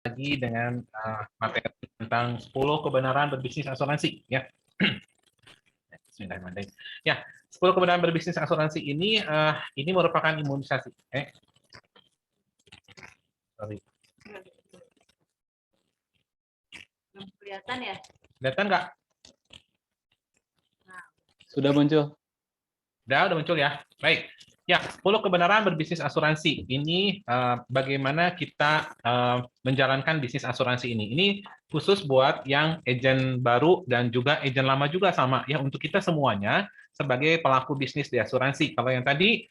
lagi dengan materi tentang 10 kebenaran berbisnis asuransi ya. Bismillahirrahmanirrahim. Ya, 10 kebenaran berbisnis asuransi ini merupakan imunisasi. Sorry. Kelihatan ya? Kelihatan nggak? Sudah muncul. Udah muncul ya. Baik. Ya, 10 kebenaran berbisnis asuransi. Ini bagaimana kita menjalankan bisnis asuransi ini. Ini khusus buat yang agent baru dan juga agent lama juga sama ya, untuk kita semuanya sebagai pelaku bisnis di asuransi. Kalau yang tadi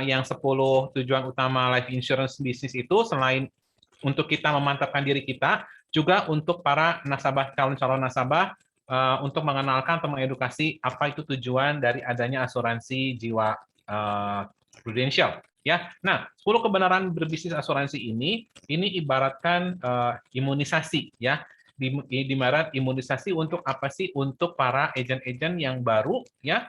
yang 10 tujuan utama life insurance bisnis itu selain untuk kita memantapkan diri kita, juga untuk para nasabah, calon nasabah untuk mengenalkan atau mengedukasi apa itu tujuan dari adanya asuransi jiwa prudensial ya. Nah, 10 kebenaran berbisnis asuransi ini ibaratkan imunisasi ya. Di Maret imunisasi untuk apa sih? Untuk para agent-agent yang baru ya,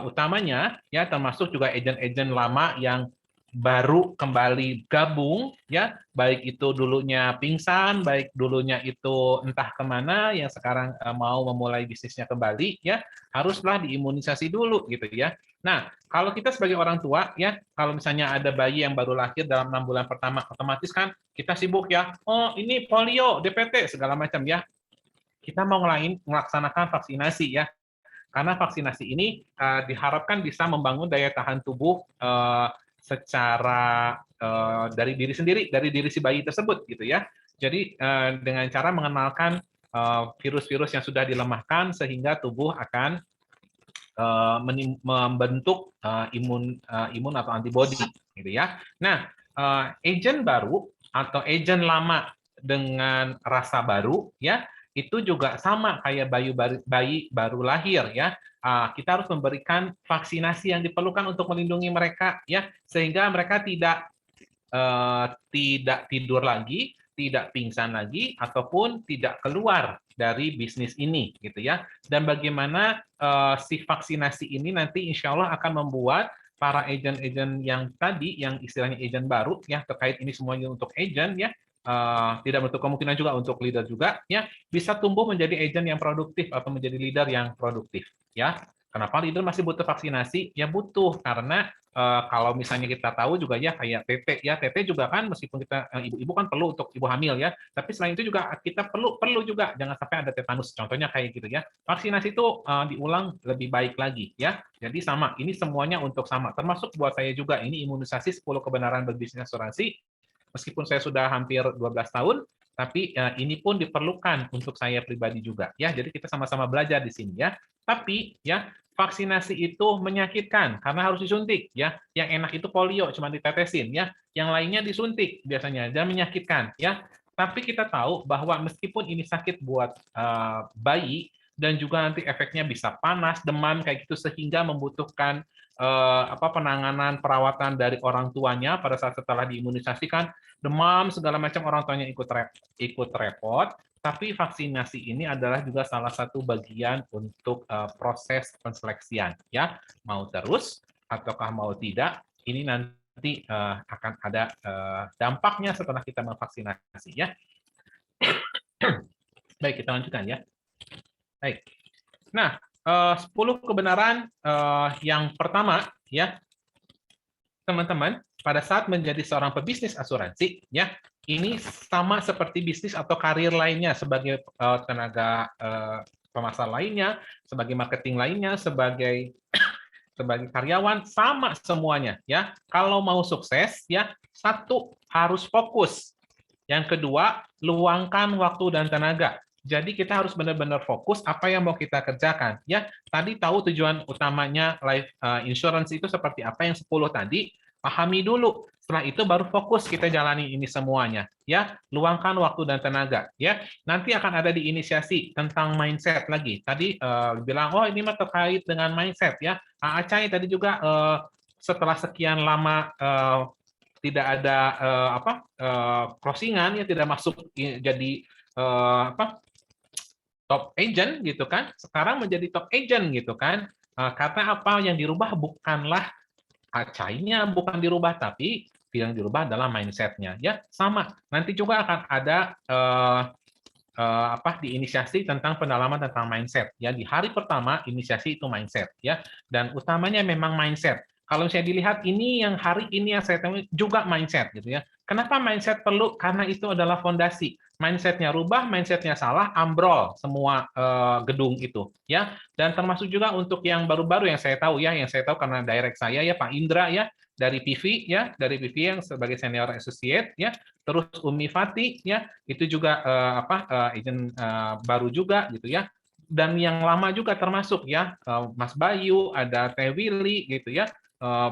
utamanya ya, termasuk juga agent-agent lama yang baru kembali gabung ya, baik itu dulunya pingsan, baik dulunya itu entah kemana, yang sekarang mau memulai bisnisnya kembali ya, haruslah diimunisasi dulu gitu ya. Nah, kalau kita sebagai orang tua ya, kalau misalnya ada bayi yang baru lahir dalam 6 bulan pertama, otomatis kan kita sibuk ya, oh ini polio, DPT segala macam ya, kita mau melaksanakan vaksinasi ya, karena vaksinasi ini diharapkan bisa membangun daya tahan tubuh secara dari diri sendiri, dari diri si bayi tersebut gitu ya. Jadi dengan cara mengenalkan virus-virus yang sudah dilemahkan sehingga tubuh akan membentuk imun atau antibodi gitu ya. Nah, agent baru atau agent lama dengan rasa baru ya, itu juga sama kayak bayi baru lahir ya. Kita harus memberikan vaksinasi yang diperlukan untuk melindungi mereka ya, sehingga mereka tidak tidur lagi, tidak pingsan lagi, ataupun tidak keluar dari bisnis ini gitu ya. Dan bagaimana si vaksinasi ini nanti insya Allah akan membuat para agent-agent yang tadi, yang istilahnya agent baru ya, terkait ini semuanya untuk agent ya, tidak menutup kemungkinan juga untuk leader juga ya, bisa tumbuh menjadi agent yang produktif atau menjadi leader yang produktif ya. Kenapa leader masih butuh vaksinasi? Ya butuh, karena kalau misalnya kita tahu juga ya, kayak TT ya, TT juga kan meskipun kita ibu-ibu kan perlu untuk ibu hamil ya, tapi selain itu juga kita perlu juga jangan sampai ada tetanus, contohnya kayak gitu ya. Vaksinasi itu diulang lebih baik lagi ya. Jadi sama, ini semuanya untuk sama, termasuk buat saya juga ini imunisasi 10 kebenaran berbisnis asuransi. Meskipun saya sudah hampir 12 tahun, tapi ini pun diperlukan untuk saya pribadi juga ya. Jadi kita sama-sama belajar di sini ya. Tapi ya, vaksinasi itu menyakitkan karena harus disuntik ya. Yang enak itu polio cuma ditetesin ya. Yang lainnya disuntik biasanya dan menyakitkan ya. Tapi kita tahu bahwa meskipun ini sakit buat bayi dan juga nanti efeknya bisa panas, demam kayak gitu sehingga membutuhkan penanganan perawatan dari orang tuanya pada saat setelah diimunisasikan, demam segala macam, orang tuanya ikut repot. Tapi vaksinasi ini adalah juga salah satu bagian untuk proses penseleksian ya, mau terus ataukah mau tidak, ini nanti akan ada dampaknya setelah kita memvaksinasi ya. Baik, kita lanjutkan ya. Baik. Nah, 10 kebenaran yang pertama ya, teman-teman, pada saat menjadi seorang pebisnis asuransi ya, ini sama seperti bisnis atau karir lainnya, sebagai tenaga pemasar lainnya, sebagai marketing lainnya, sebagai karyawan, sama semuanya ya. Kalau mau sukses ya, satu, harus fokus. Yang kedua, luangkan waktu dan tenaga. Jadi kita harus benar-benar fokus apa yang mau kita kerjakan ya. Tadi tahu tujuan utamanya life insurance itu seperti apa, yang 10 tadi, pahami dulu. Setelah itu baru fokus kita jalani ini semuanya ya. Luangkan waktu dan tenaga ya. Nanti akan ada di inisiasi tentang mindset lagi. Tadi bilang oh ini mah terkait dengan mindset ya. Acai tadi juga setelah sekian lama tidak ada crossingan ya, tidak masuk jadi top agent gitu kan, sekarang menjadi top agent gitu kan. Karena apa yang dirubah bukanlah acainya, bukan dirubah, tapi yang dirubah adalah mindset-nya. Ya, sama. Nanti juga akan ada diinisiasi tentang pendalaman tentang mindset. Ya, di hari pertama inisiasi itu mindset. Ya, dan utamanya memang mindset. Kalau saya dilihat ini yang hari ini yang saya temui juga mindset gitu ya. Kenapa mindset perlu? Karena itu adalah fondasi. Mindsetnya rubah, mindsetnya salah, ambrol semua gedung itu ya. Dan termasuk juga untuk yang baru-baru yang saya tahu ya, yang saya tahu karena direct saya ya Pak Indra ya dari PV ya, dari PV yang sebagai senior associate ya. Terus Umi Fati ya, itu juga agent baru juga gitu ya. Dan yang lama juga termasuk ya, Mas Bayu, ada Teh Willy gitu ya.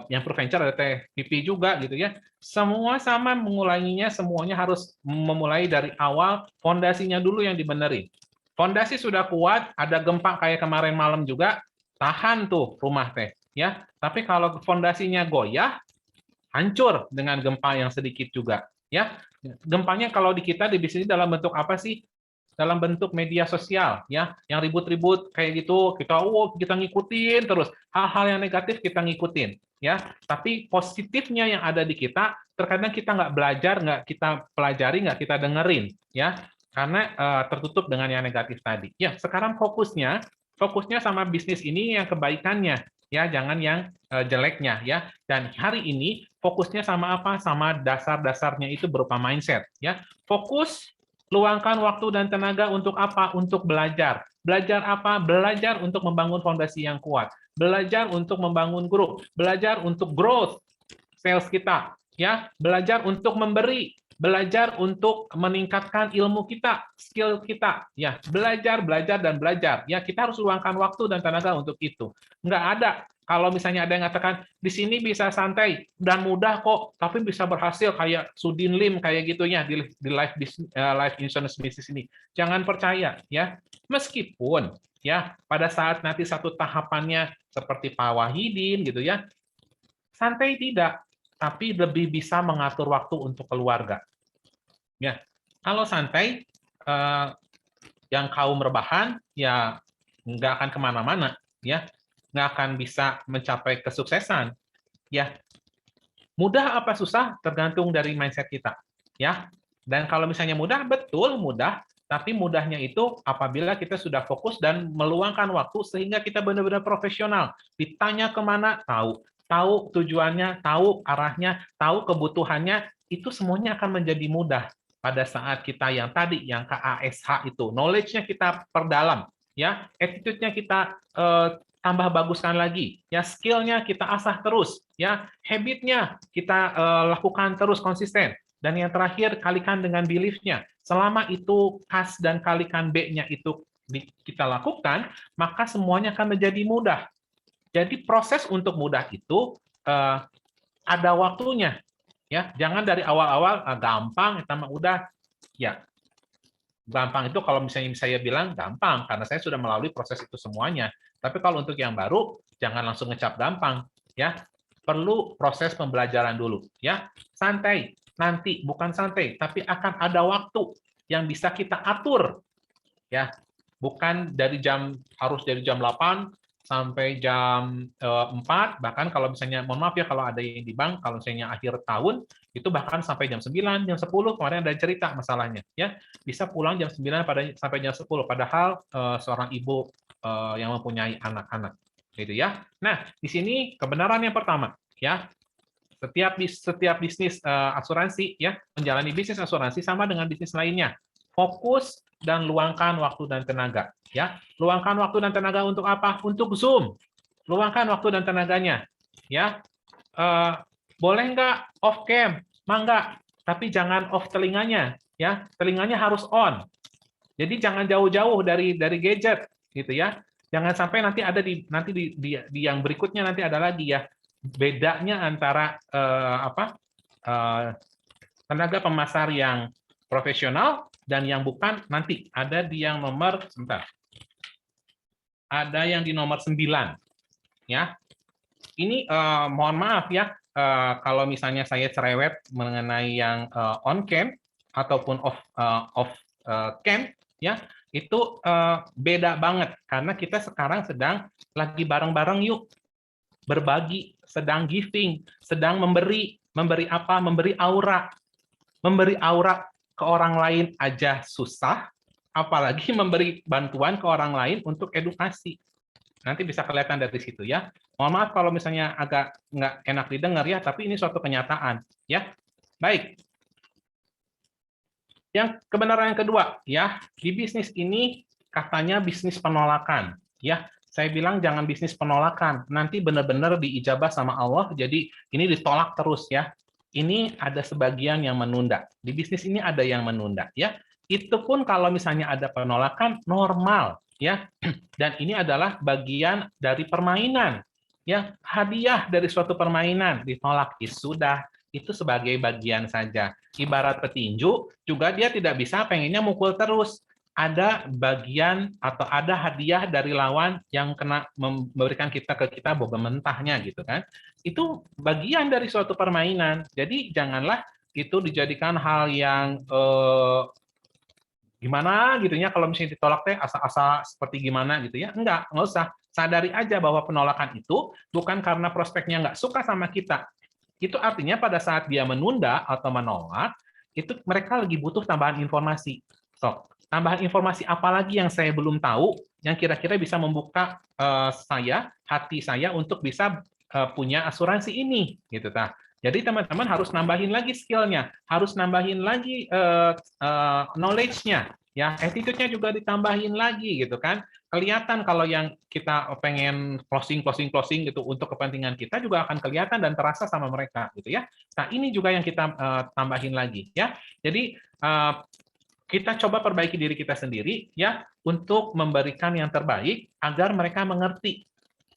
Yang Proventure ada Teh Pipi juga gitu ya. Semua sama mengulanginya, semuanya harus memulai dari awal, fondasinya dulu yang dibenerin. Fondasi sudah kuat, ada gempa kayak kemarin malam juga, tahan tuh rumah teh ya. Tapi kalau fondasinya goyah, hancur dengan gempa yang sedikit juga ya. Gempanya kalau di kita di bisnis dalam bentuk apa sih? Dalam bentuk media sosial ya, yang ribut-ribut kayak gitu, kita ngikutin terus hal-hal yang negatif kita ngikutin ya, tapi positifnya yang ada di kita terkadang kita nggak belajar, nggak kita pelajari, nggak kita dengerin ya, karena tertutup dengan yang negatif tadi ya. Sekarang fokusnya sama bisnis ini yang kebaikannya ya, jangan yang jeleknya ya. Dan hari ini fokusnya sama apa? Sama dasar-dasarnya itu berupa mindset ya. Fokus, luangkan waktu dan tenaga untuk apa? Untuk belajar. Belajar apa? Belajar untuk membangun fondasi yang kuat. Belajar untuk membangun grup. Belajar untuk growth sales kita. Ya, belajar untuk memberi. Belajar untuk meningkatkan ilmu kita, skill kita. Ya, belajar, belajar, dan belajar. Ya, kita harus luangkan waktu dan tenaga untuk itu. Nggak ada. Kalau misalnya ada yang mengatakan, di sini bisa santai dan mudah kok, tapi bisa berhasil kayak Sudin Lim, kayak gitu ya, di life insurance business ini. Jangan percaya, ya. Meskipun, ya, pada saat nanti satu tahapannya seperti Pak Wahidin, gitu ya, santai tidak, tapi lebih bisa mengatur waktu untuk keluarga. Ya, kalau santai, yang kaum rebahan, ya nggak akan kemana-mana, ya nggak akan bisa mencapai kesuksesan. Ya, mudah apa susah tergantung dari mindset kita. Ya, dan kalau misalnya mudah, betul mudah, tapi mudahnya itu apabila kita sudah fokus dan meluangkan waktu sehingga kita benar-benar profesional. Ditanya kemana, tahu tujuannya, tahu arahnya, tahu kebutuhannya, itu semuanya akan menjadi mudah pada saat kita yang tadi, yang KASH itu, knowledge-nya kita perdalam, ya, attitude-nya kita tambah baguskan lagi, ya, skill-nya kita asah terus, ya, habit-nya kita lakukan terus konsisten, dan yang terakhir kalikan dengan belief-nya. Selama itu kas dan kalikan B-nya itu kita lakukan, maka semuanya akan menjadi mudah. Jadi proses untuk mudah itu ada waktunya, ya. Jangan dari awal-awal gampang, kita udah, ya. Gampang itu kalau misalnya saya bilang gampang, karena saya sudah melalui proses itu semuanya. Tapi kalau untuk yang baru, jangan langsung ngecap gampang, ya. Perlu proses pembelajaran dulu, ya. Santai, nanti bukan santai, tapi akan ada waktu yang bisa kita atur, ya. Bukan harus dari jam 8 sampai jam 4, bahkan kalau misalnya, mohon maaf ya kalau ada yang di bank, kalau misalnya akhir tahun, itu bahkan sampai jam 9, jam 10, kemarin ada cerita masalahnya. Ya, bisa pulang jam 9 sampai jam 10, padahal seorang ibu yang mempunyai anak-anak. Gitu ya. Nah, di sini kebenaran yang pertama, ya, setiap bisnis asuransi, ya, menjalani bisnis asuransi sama dengan bisnis lainnya. Fokus dan luangkan waktu dan tenaga, ya. Luangkan waktu dan tenaga untuk apa? Untuk Zoom. Luangkan waktu dan tenaganya, ya. Boleh nggak off cam? Mangga, tapi jangan off telinganya, ya. Telinganya harus on. Jadi jangan jauh-jauh dari gadget, gitu ya. Jangan sampai nanti ada di yang berikutnya nanti ada lagi ya. Bedanya antara tenaga pemasar yang profesional dan yang bukan, nanti ada di yang nomor, sebentar. Ada yang di nomor 9, ya. Ini mohon maaf ya, kalau misalnya saya cerewet mengenai yang on cam ataupun off cam, ya, itu beda banget karena kita sekarang sedang lagi bareng-bareng yuk berbagi, sedang giving, sedang memberi Memberi apa? Memberi aura. Memberi aura ke orang lain aja susah, apalagi memberi bantuan ke orang lain untuk edukasi. Nanti bisa kelihatan dari situ ya. Mohon maaf kalau misalnya agak nggak enak didengar ya, tapi ini suatu kenyataan ya. Baik. Yang kebenaran yang kedua ya, di bisnis ini katanya bisnis penolakan ya. Saya bilang jangan bisnis penolakan, nanti benar-benar diijabah sama Allah, jadi ini ditolak terus ya. Ini ada sebagian yang menunda. Di bisnis ini ada yang menunda ya. Itu pun kalau misalnya ada penolakan normal ya. Dan ini adalah bagian dari permainan ya. Hadiah dari suatu permainan ditolak sudah, itu sebagai bagian saja. Ibarat petinju, juga dia tidak bisa pengennya mukul terus. Ada bagian atau ada hadiah dari lawan yang kena memberikan ke kita bola mentahnya gitu kan. Itu bagian dari suatu permainan. Jadi janganlah itu dijadikan hal yang gimana gitu ya, kalau misalnya ditolak teh asa-asa seperti gimana gitu ya. Enggak usah. Sadari aja bahwa penolakan itu bukan karena prospeknya nggak suka sama kita. Itu artinya pada saat dia menunda atau menolak, itu mereka lagi butuh tambahan informasi. So, tambahan informasi apa lagi yang saya belum tahu, yang kira-kira bisa membuka hati saya untuk bisa punya asuransi ini, gitu ta. Jadi teman-teman harus nambahin lagi skill-nya, harus nambahin lagi knowledge-nya, ya, attitude-nya juga ditambahin lagi, gitu kan. Kelihatan kalau yang kita pengen closing gitu untuk kepentingan kita juga akan kelihatan dan terasa sama mereka gitu ya. Nah, ini juga yang kita tambahin lagi ya. Jadi kita coba perbaiki diri kita sendiri ya untuk memberikan yang terbaik agar mereka mengerti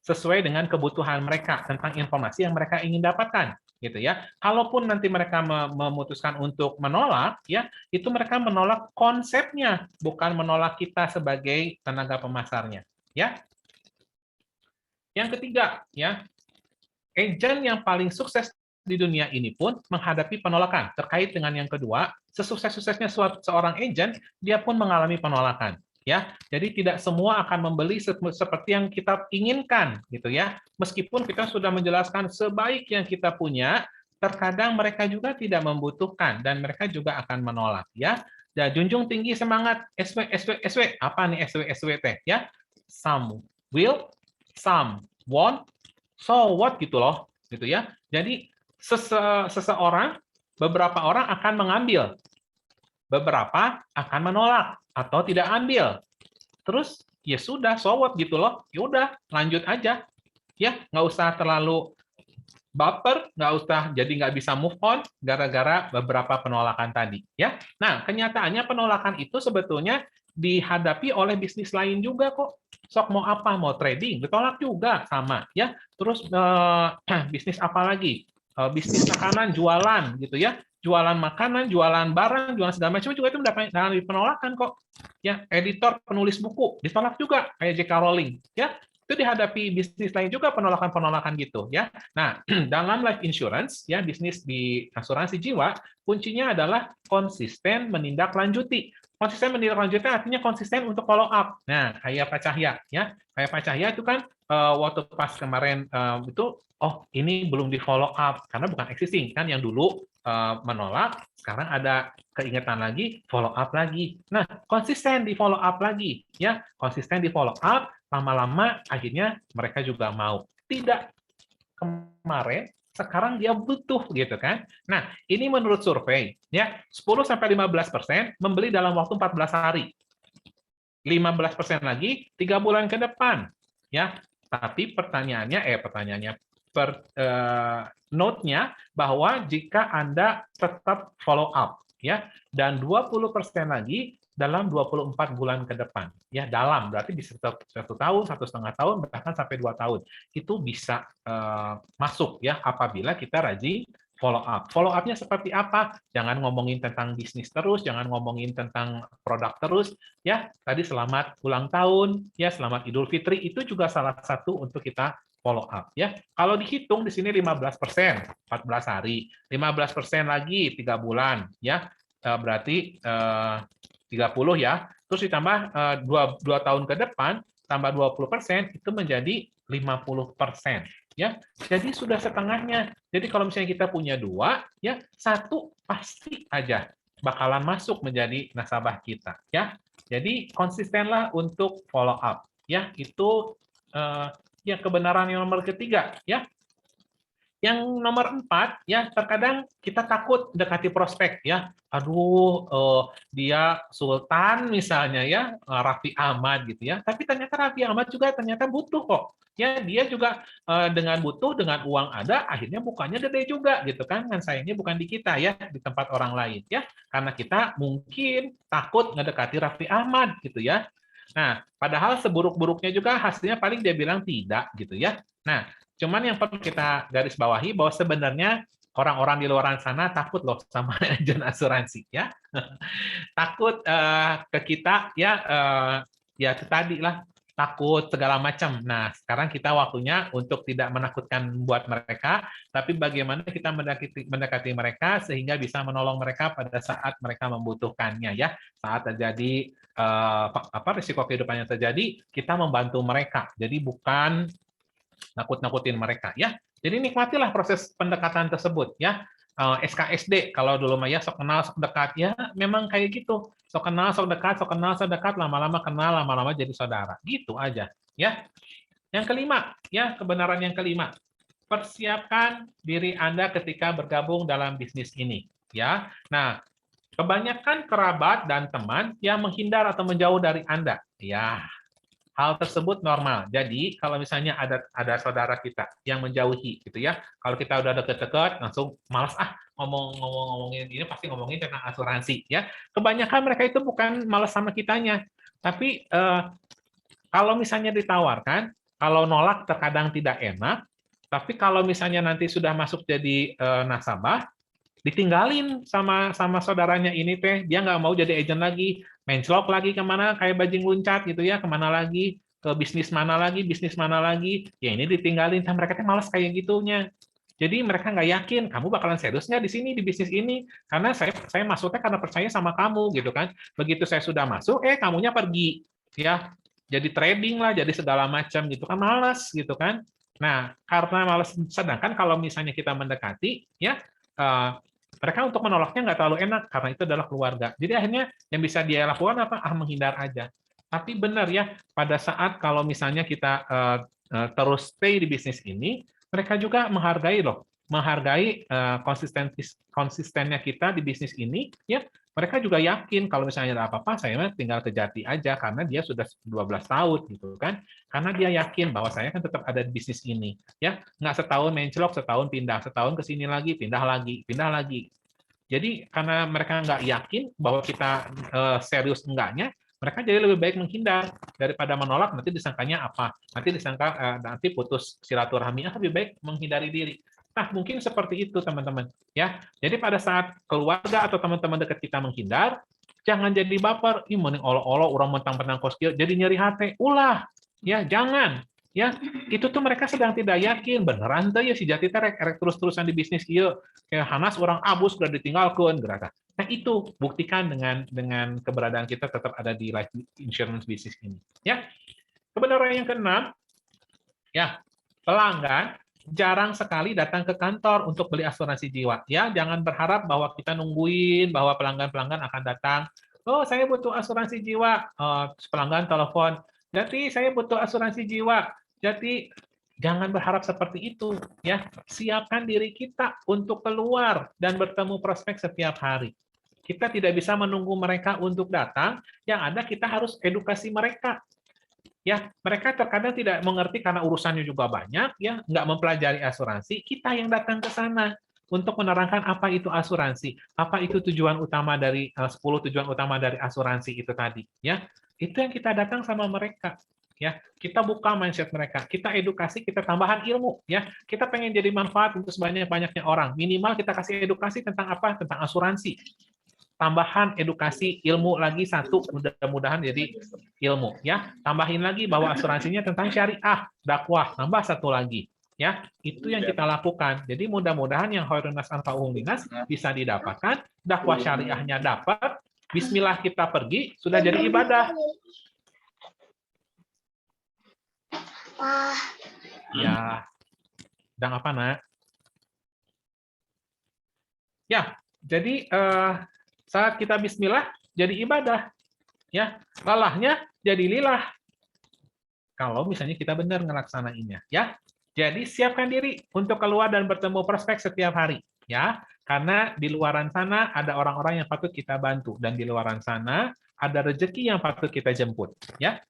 sesuai dengan kebutuhan mereka tentang informasi yang mereka ingin dapatkan gitu ya. Kalaupun nanti mereka memutuskan untuk menolak ya, itu mereka menolak konsepnya, bukan menolak kita sebagai tenaga pemasarnya ya. Yang ketiga ya, agen yang paling sukses di dunia ini pun menghadapi penolakan. Terkait dengan yang kedua, sesukses-suksesnya seorang agen, dia pun mengalami penolakan. Ya, jadi tidak semua akan membeli seperti yang kita inginkan, gitu ya. Meskipun kita sudah menjelaskan sebaik yang kita punya, terkadang mereka juga tidak membutuhkan dan mereka juga akan menolak, ya. Dan junjung tinggi semangat SW SW SW. Apa nih SW SW teh? Ya, some will, some won't, so what gitu loh, gitu ya. Jadi seseorang, beberapa orang akan mengambil, beberapa akan menolak atau tidak ambil. Terus ya sudah, so what gitu loh. Ya udah, lanjut aja. Ya, nggak usah terlalu baper, nggak usah jadi nggak bisa move on gara-gara beberapa penolakan tadi. Ya, nah kenyataannya penolakan itu sebetulnya dihadapi oleh bisnis lain juga kok. Sok mau apa, mau trading, ditolak juga sama. Ya, terus bisnis apa lagi? Bisnis makanan, jualan gitu ya. Jualan makanan, jualan barang, jualan segala macam juga itu mengalami penolakan kok. Ya, editor, penulis buku ditolak juga kayak J.K. Rowling. Ya, itu dihadapi bisnis lain juga penolakan-penolakan gitu ya. Nah, dalam life insurance ya, bisnis di asuransi jiwa, kuncinya adalah konsisten menindaklanjuti. Konsisten menindaklanjuti artinya konsisten untuk follow up. Nah, kayak Pak Cahya ya. Kayak Pak Cahya itu kan waktu pas kemarin itu ini belum di follow up karena bukan existing kan, yang dulu menolak, sekarang ada keingetan lagi, follow up lagi. Nah, konsisten di follow up lagi ya, konsisten di follow up, lama-lama akhirnya mereka juga mau. Tidak kemarin, sekarang dia butuh gitu kan. Nah, ini menurut survei ya, 10-15% membeli dalam waktu 14 hari. 15% lagi 3 bulan ke depan ya. Tapi pertanyaannya note-nya bahwa jika Anda tetap follow up ya, dan 20% lagi dalam 24 bulan ke depan. Ya, dalam berarti bisa 1 tahun, 1,5 tahun, bahkan sampai 2 tahun. Itu bisa masuk ya apabila kita rajin follow up. Follow up-nya seperti apa? Jangan ngomongin tentang bisnis terus, jangan ngomongin tentang produk terus ya. Tadi selamat ulang tahun, ya selamat Idul Fitri, itu juga salah satu untuk kita follow up ya. Kalau dihitung di sini 15%, 14 hari. 15% lagi 3 bulan ya. Berarti 30 ya. Terus ditambah 2 tahun ke depan tambah 20% itu menjadi 50%. ya. Jadi sudah setengahnya. Jadi kalau misalnya kita punya 2, ya 1 pasti aja bakalan masuk menjadi nasabah kita, ya. Jadi konsistenlah untuk follow up, ya. Itu ya kebenaran yang nomor ketiga, ya. Yang nomor 4, ya terkadang kita takut dekati prospek, ya. Aduh, dia Sultan misalnya, ya, Raffi Ahmad gitu ya. Tapi ternyata Raffi Ahmad juga ternyata butuh kok. Ya, dia juga dengan butuh, dengan uang ada, akhirnya bukanya gede juga gitu kan. Dan sayangnya bukan di kita ya, di tempat orang lain ya. Karena kita mungkin takut ngedekati Raffi Ahmad gitu ya. Nah, padahal seburuk-buruknya juga hasilnya paling dia bilang tidak gitu ya. Nah, cuman yang perlu kita garis bawahi bahwa sebenarnya orang-orang di luar sana takut loh sama agen asuransi ya. Takut ke kita ya ya itu tadi lah takut segala macam. Nah, sekarang kita waktunya untuk tidak menakutkan buat mereka, tapi bagaimana kita mendekati mereka sehingga bisa menolong mereka pada saat mereka membutuhkannya ya. Saat terjadi risiko kehidupan yang terjadi, kita membantu mereka. Jadi bukan nakut-nakutin mereka ya. Jadi nikmatilah proses pendekatan tersebut ya. SKSD kalau dulu mah ya sok kenal sok dekat ya memang kayak gitu. Sok kenal sok dekat, sok kenal sok dekat, lama-lama kenal, lama-lama jadi saudara. Gitu aja ya. Yang kelima ya, kebenaran yang kelima. Persiapkan diri Anda ketika bergabung dalam bisnis ini ya. Nah, kebanyakan kerabat dan teman yang menghindar atau menjauh dari Anda. Ya, hal tersebut normal. Jadi kalau misalnya ada saudara kita yang menjauhi gitu ya, kalau kita udah deket-deket langsung malas ngomongin ini pasti ngomongin tentang asuransi ya. Kebanyakan mereka itu bukan malas sama kitanya, tapi kalau misalnya ditawarkan, kalau nolak terkadang tidak enak, tapi kalau misalnya nanti sudah masuk jadi nasabah, ditinggalin sama sama saudaranya ini teh, dia nggak mau jadi agent lagi, menclok lagi kemana kayak bajing loncat gitu ya, kemana lagi, ke bisnis mana lagi, ya ini ditinggalin, nah, mereka teh malas kayak gitunya. Jadi mereka nggak yakin kamu bakalan serius nggak di sini di bisnis ini, karena saya masuknya karena percaya sama kamu gitu kan. Begitu saya sudah masuk, kamunya pergi ya, jadi trading lah, jadi segala macam gitu kan, malas gitu kan. Nah, karena malas, sedangkan kalau misalnya kita mendekati ya mereka untuk menolaknya nggak terlalu enak karena itu adalah keluarga. Jadi akhirnya yang bisa dia lakukan apa? Menghindar aja. Tapi benar ya, pada saat kalau misalnya kita terus stay di bisnis ini, mereka juga menghargai loh, menghargai konsistennya kita di bisnis ini. Ya, mereka juga yakin kalau misalnya ada apa-apa, saya tinggal ke Jati aja karena dia sudah 12 tahun gitu kan. Karena dia yakin bahwa saya kan tetap ada di bisnis ini. Ya, nggak setahun menclok, setahun pindah, setahun ke sini lagi, pindah lagi, pindah lagi. Jadi karena mereka nggak yakin bahwa kita serius enggaknya, mereka jadi lebih baik menghindar daripada menolak. Nanti disangkanya apa? Nanti disangka nanti putus silaturahmi. Lebih baik menghindari diri. Nah, mungkin seperti itu teman-teman. Ya, jadi pada saat keluarga atau teman-teman dekat kita menghindar, jangan jadi baper. Ih, mending olo-olo orang mentang-mentang kos kieu, jadi nyeri hati. Ulah, ya jangan. Ya, itu tuh mereka sedang tidak yakin beneran tuh ya si Jati teh rek terus-terusan di bisnis ieu. Kayak Hanas orang abus sudah ditinggalkan gerata. Nah itu buktikan dengan keberadaan kita tetap ada di life insurance bisnis ini. Ya, kebenaran yang keenam, ya pelanggan jarang sekali datang ke kantor untuk beli asuransi jiwa. Ya, jangan berharap bahwa kita nungguin bahwa pelanggan-pelanggan akan datang. Oh, saya butuh asuransi jiwa. Pelanggan telepon. Jadi saya butuh asuransi jiwa. Jadi jangan berharap seperti itu. Ya, siapkan diri kita untuk keluar dan bertemu prospek setiap hari. Kita tidak bisa menunggu mereka untuk datang. Yang ada kita harus edukasi mereka. Ya, mereka terkadang tidak mengerti karena urusannya juga banyak, ya, nggak mempelajari asuransi. Kita yang datang ke sana untuk menerangkan apa itu asuransi, apa itu tujuan utama dari 10 tujuan utama dari asuransi itu tadi, ya. Itu yang kita datang sama mereka, ya. Kita buka mindset mereka, kita edukasi, kita tambahan ilmu, ya. Kita pengen jadi manfaat untuk sebanyak-banyaknya orang. Minimal kita kasih edukasi tentang apa? Tentang asuransi. Tambahan edukasi ilmu lagi satu, mudah-mudahan jadi ilmu ya. Tambahin lagi bahwa asuransinya tentang syariah, dakwah, tambah satu lagi ya. Itu yang kita lakukan. Jadi mudah-mudahan yang khairun nas anfa'uhum linnas bisa didapatkan, dakwah syariahnya dapat, bismillah kita pergi, sudah jadi ibadah. Ya. Sedang apa, Nak? Ya, jadi saat kita bismillah jadi ibadah, ya. Lelahnya jadi lilah. Kalau misalnya kita benar ngelaksanainnya, ya. Jadi siapkan diri untuk keluar dan bertemu prospek setiap hari, ya. Karena di luaran sana ada orang-orang yang patut kita bantu dan di luaran sana ada rezeki yang patut kita jemput, ya.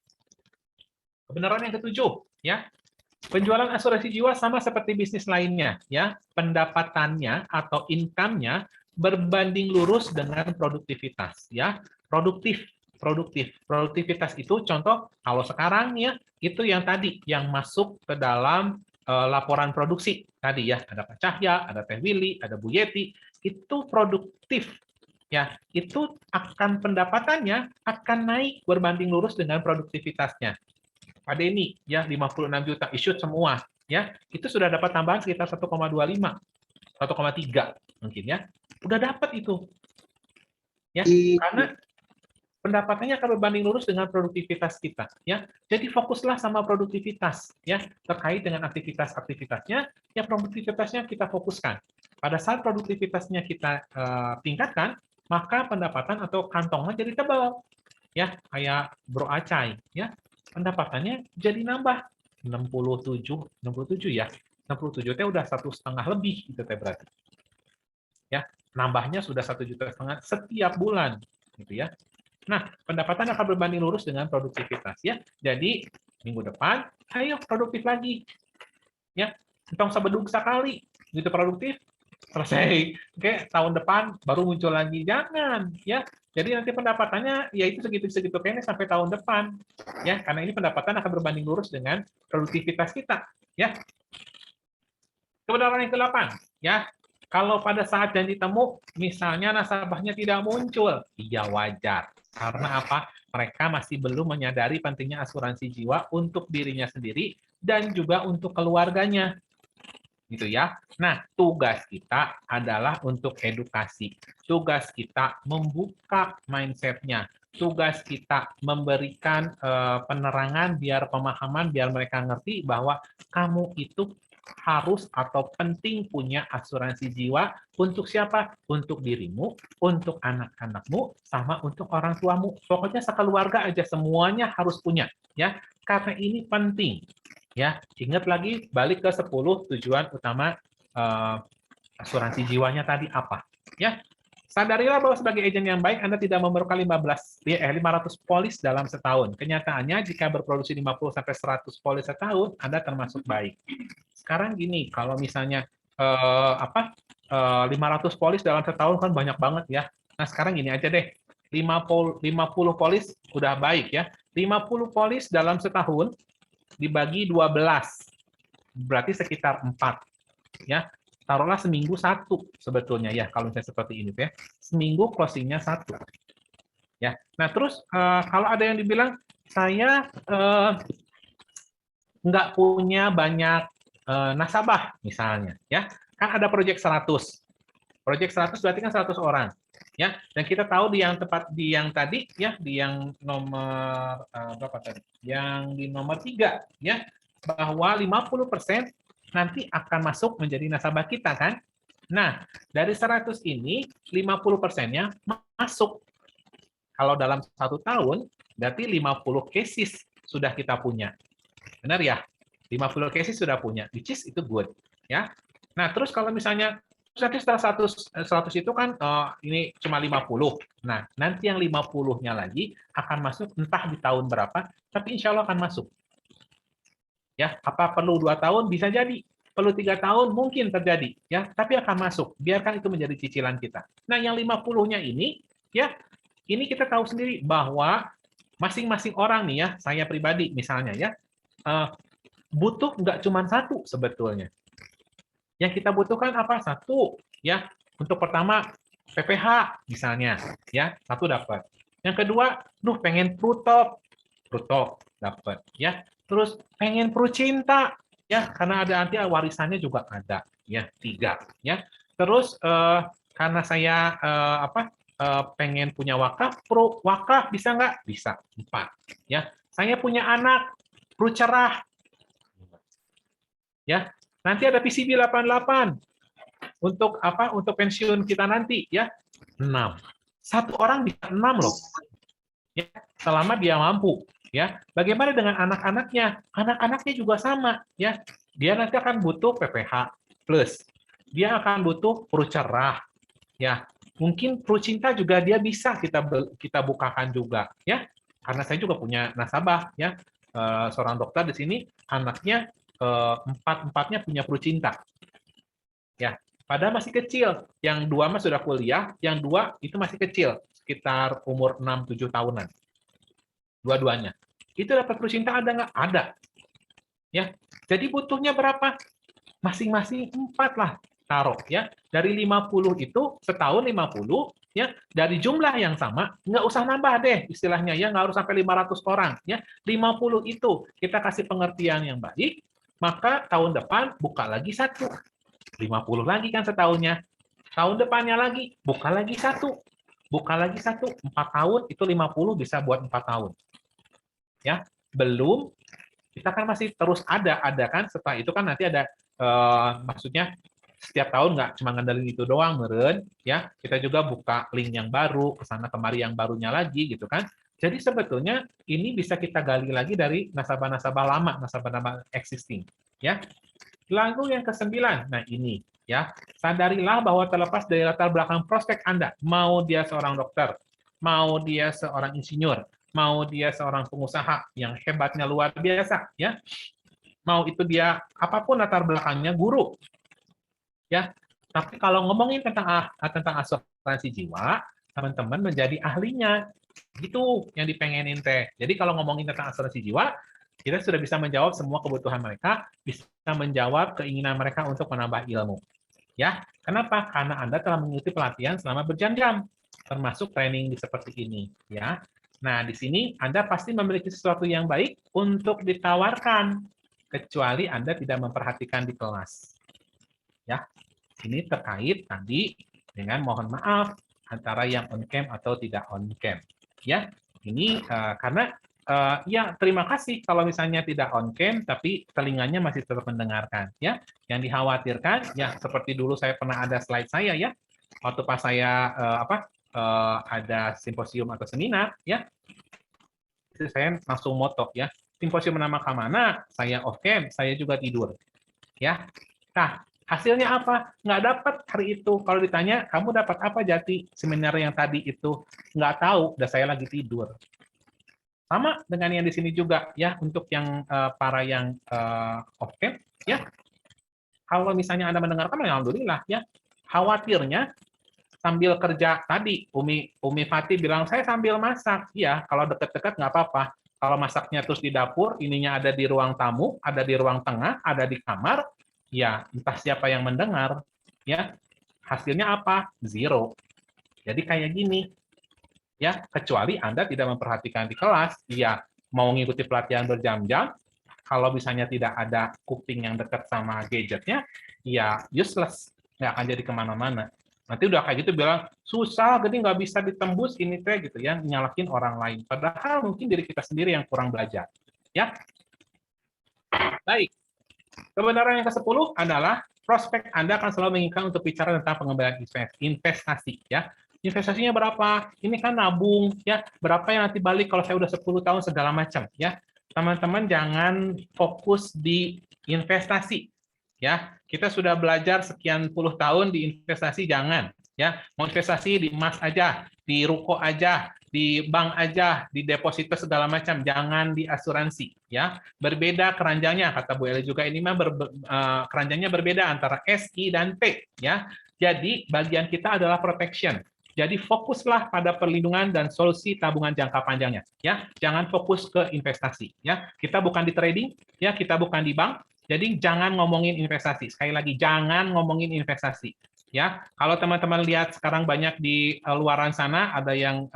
Kebenaran yang ketujuh, ya. Penjualan asuransi jiwa sama seperti bisnis lainnya, ya. Pendapatannya atau income-nya berbanding lurus dengan produktivitas, ya. Produktivitas itu contoh kalau sekarang ya itu yang tadi yang masuk ke dalam laporan produksi tadi ya, ada Pak Cahya, ada Teh Willy, ada Bu Yeti, itu produktif, ya. Itu akan pendapatannya akan naik berbanding lurus dengan produktivitasnya. Pak Denny ya 56 juta issued semua, ya. Itu sudah dapat tambahan sekitar 1,25, 1,3 mungkin ya. Udah dapat itu. Ya, karena pendapatannya akan berbanding lurus dengan produktivitas kita, ya. Jadi fokuslah sama produktivitas, ya. Terkait dengan aktivitasnya, ya produktivitasnya kita fokuskan. Pada saat produktivitasnya kita tingkatkan, maka pendapatan atau kantongnya jadi tebal, ya. Kayak Bro Acai, ya. Pendapatannya jadi nambah 67 ya. 67 teh udah 1,5 lebih itu teh berarti. Ya, nambahnya sudah 1,5 juta setiap bulan gitu ya. Nah, pendapatan akan berbanding lurus dengan produktivitas ya. Jadi minggu depan ayo produktif lagi. Ya, entong sabedug sekali gitu produktif selesai. Oke, tahun depan baru muncul lagi. Jangan ya. Jadi nanti pendapatannya ya itu segitu-segitu kayaknya sampai tahun depan. Ya, karena ini pendapatan akan berbanding lurus dengan produktivitas kita, ya. Kebenaran yang ke-8, ya. Kalau pada saat janji temu misalnya nasabahnya tidak muncul, iya wajar. Karena apa? Mereka masih belum menyadari pentingnya asuransi jiwa untuk dirinya sendiri dan juga untuk keluarganya. Gitu ya. Nah, tugas kita adalah untuk edukasi. Tugas kita membuka mindset-nya. Tugas kita memberikan penerangan biar pemahaman, biar mereka ngerti bahwa kamu itu harus atau penting punya asuransi jiwa untuk siapa? Untuk dirimu, untuk anak-anakmu, sama untuk orang tuamu. Pokoknya sekeluarga aja semuanya harus punya, ya. Karena ini penting. Ya, ingat lagi balik ke 10 tujuan utama asuransi jiwanya tadi apa? Ya, sadarilah bahwa sebagai agen yang baik Anda tidak memerlukan 500 polis dalam setahun. Kenyataannya jika berproduksi 50 sampai 100 polis setahun, Anda termasuk baik. Sekarang gini, kalau misalnya 500 polis dalam setahun kan banyak banget ya. Nah, sekarang gini aja deh. 50 polis udah baik ya. 50 polis dalam setahun dibagi 12, berarti sekitar 4. Ya, taruhlah seminggu 1 sebetulnya ya, kalau misalnya seperti ini ya. Seminggu closingnya 1. Ya. Nah, terus kalau ada yang dibilang saya nggak punya banyak nasabah misalnya, ya. Kan ada proyek 100. Proyek 100 berarti kan 100 orang. Ya, dan kita tahu di yang tadi ya, di yang nomor berapa tadi? Yang di nomor 3 ya, bahwa 50% nanti akan masuk menjadi nasabah kita kan. Nah, dari 100 ini 50%-nya masuk. Kalau dalam 1 tahun berarti 50 cases sudah kita punya. Benar ya? 50 cases sudah punya, which is itu good ya. Nah, terus kalau misalnya nanti setelah 100 itu kan ini cuma 50. Nah, nanti yang 50-nya lagi akan masuk entah di tahun berapa, tapi insya Allah akan masuk. Ya, apa perlu 2 tahun? Bisa jadi. Perlu 3 tahun? Mungkin terjadi. Ya, tapi akan masuk. Biarkan itu menjadi cicilan kita. Nah, yang 50-nya ini, ya, ini kita tahu sendiri bahwa masing-masing orang nih ya, saya pribadi misalnya ya, butuh nggak cuma 1 sebetulnya. Yang kita butuhkan apa? 1 ya. Untuk pertama PPH misalnya ya, 1 dapat. Yang kedua, pengen Prutop dapat ya. Terus pengen Prucinta ya, karena ada nanti warisannya juga ada ya, 3 ya. Terus karena saya pengen punya wakaf, wakaf bisa nggak? Bisa, 4 ya. Saya punya anak, Cerah ya. Nanti ada PCB 88 untuk apa? Untuk pensiun kita nanti ya. 6. Satu orang bisa 6 loh. Ya, selama dia mampu ya. Bagaimana dengan anak-anaknya? Anak-anaknya juga sama ya. Dia nanti akan butuh PPH plus. Dia akan butuh perut cerah ya. Mungkin perut cinta juga dia bisa kita bukakan juga ya. Karena saya juga punya nasabah ya. Seorang dokter di sini anaknya empat-empatnya punya perut cinta. Ya, padahal masih kecil. Yang 2 mah sudah kuliah, yang 2 itu masih kecil, sekitar umur 6-7 tahunan. Dua-duanya. Itu dapat perut cinta ada nggak? Ada. Ya. Jadi butuhnya berapa? Masing-masing 4 lah taruh ya. Dari 50 itu setahun 50 ya, dari jumlah yang sama, nggak usah nambah deh istilahnya ya, nggak harus sampai 500 orang ya. 50 itu kita kasih pengertian yang baik, maka tahun depan buka lagi 1. 50 lagi kan setahunnya. Tahun depannya lagi, buka lagi 1. Buka lagi 1, 4 tahun, itu 50 bisa buat 4 tahun. Ya, belum, kita kan masih terus ada kan, setelah itu kan nanti ada, maksudnya setiap tahun nggak cuma ngandelin itu doang, meren, ya, kita juga buka link yang baru, ke sana kemari yang barunya lagi, gitu kan. Jadi sebetulnya ini bisa kita gali lagi dari nasabah-nasabah lama, nasabah-nasabah existing. Ya, lalu yang ke-9, nah ini, ya, sadarilah bahwa terlepas dari latar belakang prospek Anda, mau dia seorang dokter, mau dia seorang insinyur, mau dia seorang pengusaha yang hebatnya luar biasa, ya, mau itu dia apapun latar belakangnya, guru, ya. Tapi kalau ngomongin tentang asuransi jiwa, teman-teman menjadi ahlinya, itu yang dipengenin teh. Jadi kalau ngomongin tentang asuransi jiwa, kita sudah bisa menjawab semua kebutuhan mereka, bisa menjawab keinginan mereka untuk menambah ilmu. Ya, kenapa? Karena Anda telah mengikuti pelatihan selama berjam-jam, termasuk training seperti ini. Ya, nah di sini Anda pasti memiliki sesuatu yang baik untuk ditawarkan, kecuali Anda tidak memperhatikan di kelas. Ya, ini terkait tadi dengan mohon maaf antara yang on cam atau tidak on cam. Ya, ini karena ya terima kasih kalau misalnya tidak on cam tapi telinganya masih tetap mendengarkan ya. Yang dikhawatirkan ya seperti dulu saya pernah ada slide saya ya. Waktu pas saya ada simposium atau seminar ya. Itu saya langsung moto ya. Simposium nama ke mana? Saya off cam, saya juga tidur. Ya. Nah, hasilnya apa? Nggak dapat hari itu. Kalau ditanya, kamu dapat apa Jati? Seminar yang tadi itu nggak tahu, udah saya lagi tidur. Sama dengan yang di sini juga ya, untuk yang para yang off cam ya. Kalau misalnya Anda mendengarkan, alhamdulillah ya. Khawatirnya sambil kerja tadi, Umi Fatih bilang saya sambil masak. Iya, kalau deket-deket nggak apa-apa. Kalau masaknya terus di dapur, ininya ada di ruang tamu, ada di ruang tengah, ada di kamar, ya entah siapa yang mendengar, ya hasilnya apa? Zero. Jadi kayak gini, ya kecuali Anda tidak memperhatikan di kelas, ya mau mengikuti pelatihan berjam-jam, kalau misalnya tidak ada kuping yang dekat sama gadgetnya, ya useless, nggak akan jadi kemana-mana. Nanti udah kayak gitu bilang, susah, jadi nggak bisa ditembus ini teh gitu ya, nyalakin orang lain. Padahal mungkin diri kita sendiri yang kurang belajar. Ya, baik. Kebenaran yang ke-10 adalah prospek Anda akan selalu menginginkan untuk bicara tentang pengembalian investasi. Ya, investasinya berapa? Ini kan nabung, ya. Berapa yang nanti balik kalau saya udah 10 tahun segala macam, ya. Teman-teman jangan fokus di investasi. Ya, kita sudah belajar sekian puluh tahun di investasi, jangan ya. Mau investasi di emas aja, di ruko aja, di bank aja, di deposito segala macam, jangan di asuransi ya. Berbeda keranjangnya, kata Bu Eli juga, ini mah keranjangnya berbeda antara S, I dan P ya. Jadi bagian kita adalah protection. Jadi fokuslah pada perlindungan dan solusi tabungan jangka panjangnya ya. Jangan fokus ke investasi ya. Kita bukan di trading ya, kita bukan di bank. Jadi jangan ngomongin investasi. Sekali lagi, jangan ngomongin investasi. Ya, kalau teman-teman lihat sekarang banyak di luaran sana ada yang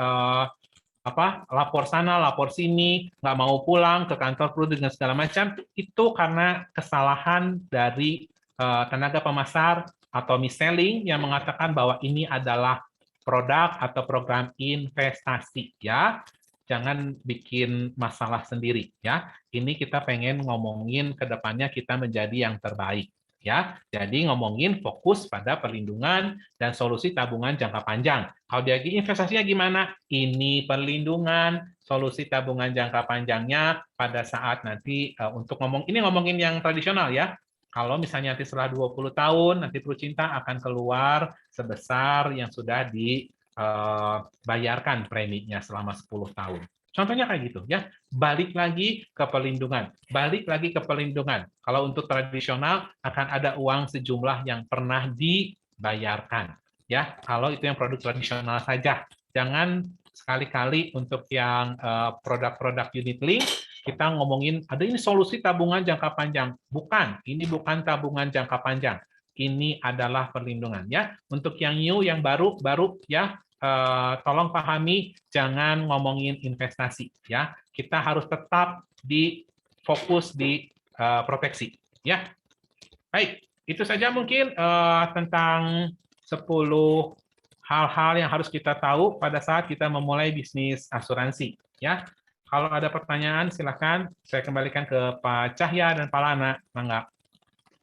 lapor sana, lapor sini, nggak mau pulang ke kantor perlu dengan segala macam, itu karena kesalahan dari tenaga pemasar atau mis-selling yang mengatakan bahwa ini adalah produk atau program investasi. Ya, jangan bikin masalah sendiri ya. Ini kita pengen ngomongin ke depannya kita menjadi yang terbaik Ya, jadi ngomongin fokus pada perlindungan dan solusi tabungan jangka panjang. Kalau dari investasinya gimana? Ini perlindungan, solusi tabungan jangka panjangnya pada saat nanti untuk ngomongin yang tradisional ya. Kalau misalnya nanti setelah 20 tahun, nanti Pru Cinta akan keluar sebesar yang sudah dibayarkan preminya selama 10 tahun. Contohnya kayak gitu ya. Balik lagi ke perlindungan. Balik lagi ke perlindungan. Kalau untuk tradisional akan ada uang sejumlah yang pernah dibayarkan. Ya, kalau itu yang produk tradisional saja. Jangan sekali-kali untuk yang produk-produk unit link kita ngomongin ada ini solusi tabungan jangka panjang. Bukan, ini bukan tabungan jangka panjang. Ini adalah perlindungan ya. Untuk yang new, yang baru ya tolong pahami jangan ngomongin investasi ya. Kita harus tetap fokus di proteksi ya. Baik, itu saja mungkin tentang 10 hal-hal yang harus kita tahu pada saat kita memulai bisnis asuransi ya. Kalau ada pertanyaan silakan saya kembalikan ke Pak Cahya dan Pak Lana. Mangga.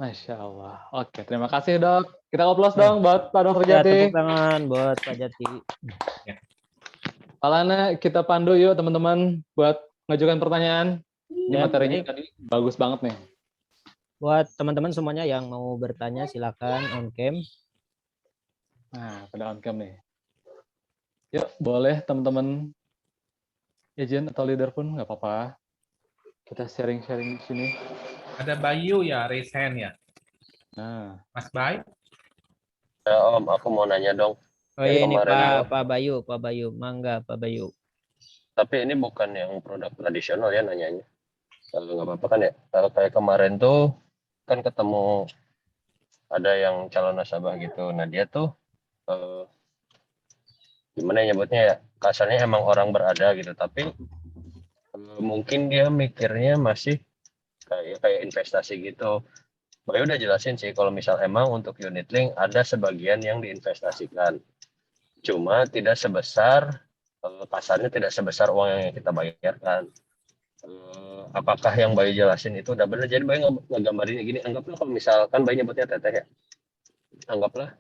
Masya Allah. Oke, terima kasih dok. Kita koplos dong buat Pak Dokter Ya, Jati. tepuk tangan buat Pak Jati. Pak Lana, kita pandu yuk teman-teman buat ngajukan pertanyaan. Ini Ya, materinya baik. tadi bagus banget nih. Buat teman-teman semuanya yang mau bertanya silakan on cam. Nah, pada on cam nih. Yuk, boleh teman-teman agent atau leader pun nggak apa-apa. Kita sharing-sharing di sini. Ada Bayu ya, raise hand ya. Nah, Mas Bay. Ya, Om, aku mau nanya dong. Oh Yang ini kemarin Pak Bayu, mangga Pak Bayu. Tapi ini bukan yang produk tradisional ya nanyanya. Kalau nggak apa-apa kan ya. Kalau kayak kemarin tuh kan ketemu ada yang calon nasabah gitu. Nah dia tuh gimana ya nyebutnya ya? Kasarnya emang orang berada gitu. Tapi mungkin dia mikirnya masih kayak investasi gitu. Bayu udah jelasin sih kalau misal emang untuk unit link ada sebagian yang diinvestasikan. Cuma tidak sebesar pasarnya tidak sebesar uang yang kita bayarkan. Apakah yang Bayu jelasin itu udah benar? Jadi Bayu ngegambarinnya gini, anggaplah kalau misalkan Bayu nyebutnya teteh ya, anggaplah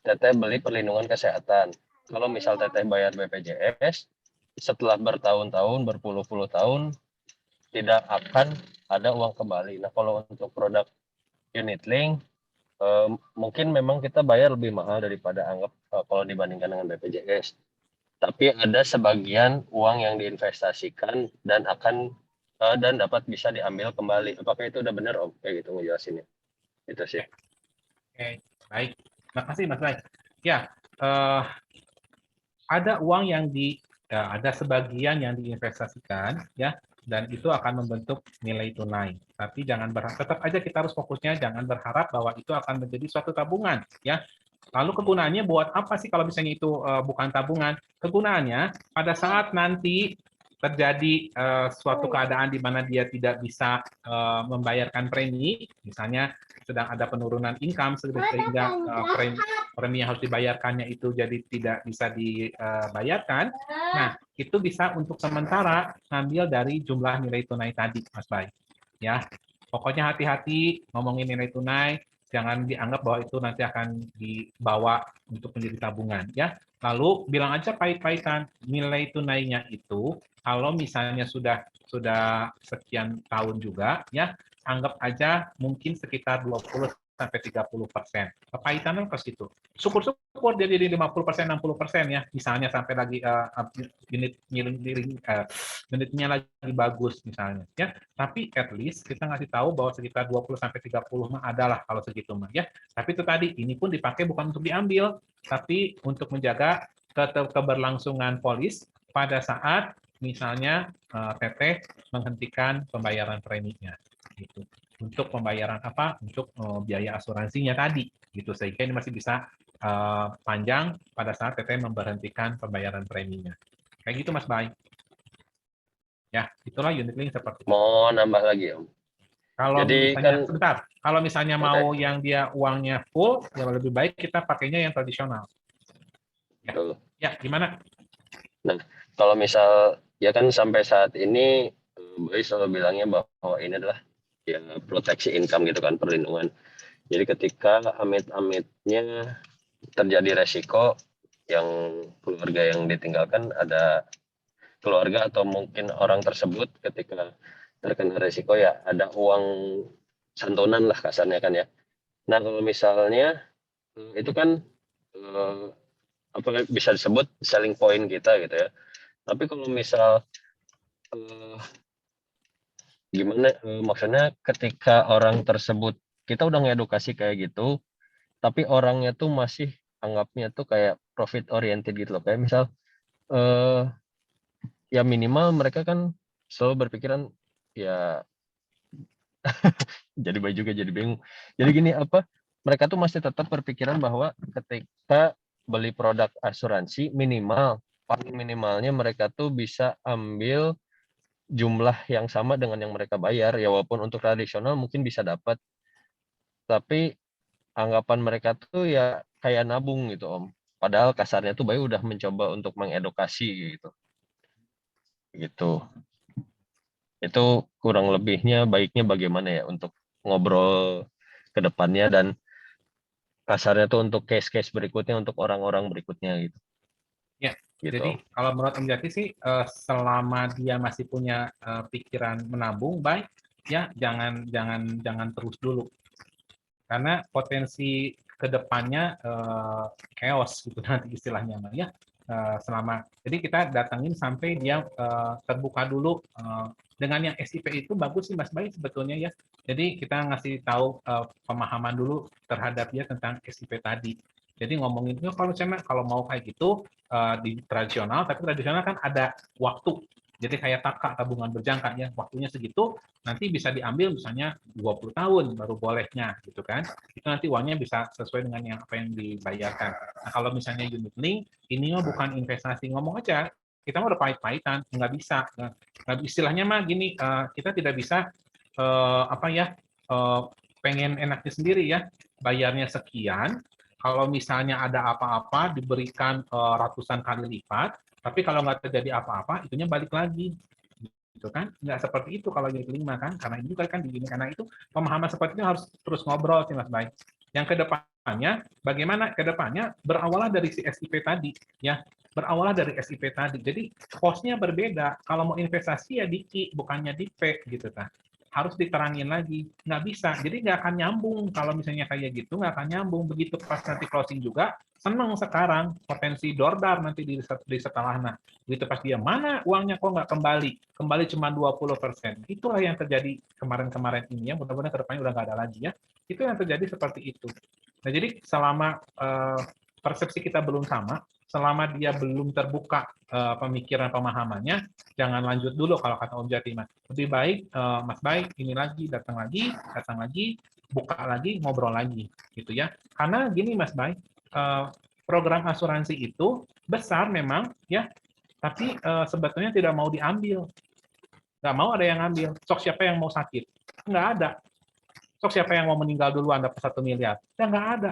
teteh beli perlindungan kesehatan. Kalau misal teteh bayar BPJS, setelah bertahun-tahun, berpuluh-puluh tahun, tidak akan ada uang kembali. Nah kalau untuk produk unit link, mungkin memang kita bayar lebih mahal daripada kalau dibandingkan dengan BPJS. Tapi ada sebagian uang yang diinvestasikan dan dapat bisa diambil kembali. Apakah itu udah benar Om? Kayak gitu ngejelasinnya. Itu sih. Oke, baik. Terima kasih Mas Bay. Ya, ada uang yang ada sebagian yang diinvestasikan ya, dan itu akan membentuk nilai tunai. Tapi jangan berharap, tetap aja kita harus fokusnya jangan berharap bahwa itu akan menjadi suatu tabungan ya. Lalu kegunaannya buat apa sih kalau misalnya itu bukan tabungan? Kegunaannya pada saat nanti terjadi suatu keadaan di mana dia tidak bisa membayarkan premi, misalnya sedang ada penurunan income sehingga premi yang harus dibayarkannya itu jadi tidak bisa dibayarkan. Nah, itu bisa untuk sementara ngambil dari jumlah nilai tunai tadi, Mas Bay. Ya, pokoknya hati-hati ngomongin nilai tunai. Jangan dianggap bahwa itu nanti akan dibawa untuk menjadi tabungan ya. Lalu bilang aja pahit-pahitan nilai tunainya itu kalau misalnya sudah sekian tahun juga ya, anggap aja mungkin sekitar 20 sampai 30%. Kepahitannya ke situ. Syukur-syukur dia jadi 50%, 60% ya. Misalnya sampai lagi unitnya lagi bagus misalnya ya. Tapi at least kita ngasih tahu bahwa sekitar 20 sampai 30 mah adalah kalau segitu mah ya. Tapi itu tadi ini pun dipakai bukan untuk diambil, tapi untuk menjaga keberlangsungan polis pada saat misalnya teteh menghentikan pembayaran preminya gitu. Untuk pembayaran apa? Untuk biaya asuransinya tadi gitu, sehingga ini masih bisa panjang pada saat teteh memberhentikan pembayaran preminya. Kayak gitu Mas Bay. Ya, itulah unit link seperti itu. Mau nambah lagi Om. Kalau Jadi misalnya, kan sebentar, kalau misalnya mau yang dia uangnya full, ya lebih baik kita pakainya yang tradisional. Ya, betul. ya gimana? Nah, kalau misal ya kan sampai saat ini Bayu selalu bilangnya bahwa ini adalah ya proteksi income gitu kan, perlindungan. Jadi ketika amit-amitnya terjadi resiko yang keluarga yang ditinggalkan, ada keluarga atau mungkin orang tersebut ketika terkena resiko ya ada uang santunan lah kasarnya kan ya. Nah kalau misalnya itu kan apa bisa disebut selling point kita gitu ya. Tapi kalau misal gimana maksudnya ketika orang tersebut kita udah ngedukasi kayak gitu, tapi orangnya tuh masih anggapnya tuh kayak profit oriented gitu loh. Kayak misal ya minimal mereka kan selalu berpikiran ya jadi baik juga jadi bingung. Jadi gini mereka tuh masih tetap berpikiran bahwa ketika beli produk asuransi minimal paling minimalnya mereka tuh bisa ambil jumlah yang sama dengan yang mereka bayar ya, walaupun untuk tradisional mungkin bisa dapat, tapi anggapan mereka tuh ya kayak nabung gitu Om. Padahal kasarnya tuh Bayu udah mencoba untuk mengedukasi gitu. Itu kurang lebihnya baiknya bagaimana ya untuk ngobrol ke depannya dan kasarnya tuh untuk case-case berikutnya untuk orang-orang berikutnya gitu. Ya, Gitu. jadi kalau menurut Om Jati sih selama dia masih punya pikiran menabung, baik ya jangan terus dulu. Karena potensi kedepannya chaos gitu nanti istilahnya ya. Jadi kita datangin sampai dia terbuka dulu dengan yang SIP itu bagus sih Mas Bay sebetulnya ya. Jadi kita ngasih tahu pemahaman dulu terhadap dia tentang SIP tadi. Jadi ngomongin itu kalau mau kayak gitu di tradisional, tapi tradisional kan ada waktu. Jadi kayak tabungan berjangka ya, waktunya segitu, nanti bisa diambil misalnya 20 tahun baru bolehnya gitu kan. Itu nanti uangnya bisa sesuai dengan apa yang dibayarkan. Nah, kalau misalnya unit link, ini mah bukan investasi, ngomong aja. Kita mah udah pahit-pahitan, nggak bisa. Istilahnya mah gini, kita tidak bisa pengen enaknya sendiri ya, bayarnya sekian, kalau misalnya ada apa-apa diberikan ratusan kali lipat, tapi kalau nggak terjadi apa-apa, itunya balik lagi. Gitu kan? Nggak seperti itu kalau unit 5 kan, karena ini juga kan begini, karena itu pemahaman seperti itu harus terus ngobrol sih Mas Bay. Yang kedepannya, bagaimana kedepannya berawal dari si SIP tadi, ya berawal dari SIP tadi. Jadi cost-nya berbeda. Kalau mau investasi ya di I, bukannya di P gitu kan. Harus diterangin lagi, nggak bisa. Jadi nggak akan nyambung kalau misalnya kayak gitu, nggak akan nyambung. Begitu pas nanti closing juga, seneng sekarang potensi dordar nanti di setelahnya. Begitu pas dia mana uangnya kok nggak kembali cuma 20%. Itulah yang terjadi kemarin-kemarin ini ya. Mudah-mudahan kedepannya udah nggak ada lagi ya. Itu yang terjadi seperti itu. Nah jadi selama persepsi kita belum sama, selama dia belum terbuka pemikiran pemahamannya, jangan lanjut dulu kalau kata Om Jati Mas. Lebih baik Mas Baik ini lagi datang lagi, buka lagi, ngobrol lagi gitu ya. Karena gini Mas Baik, program asuransi itu besar memang ya, tapi sebetulnya tidak mau diambil. Nggak mau ada yang ambil. Sok siapa yang mau sakit? Nggak ada. Sok siapa yang mau meninggal duluan dapat 1 miliar? Ya nggak ada.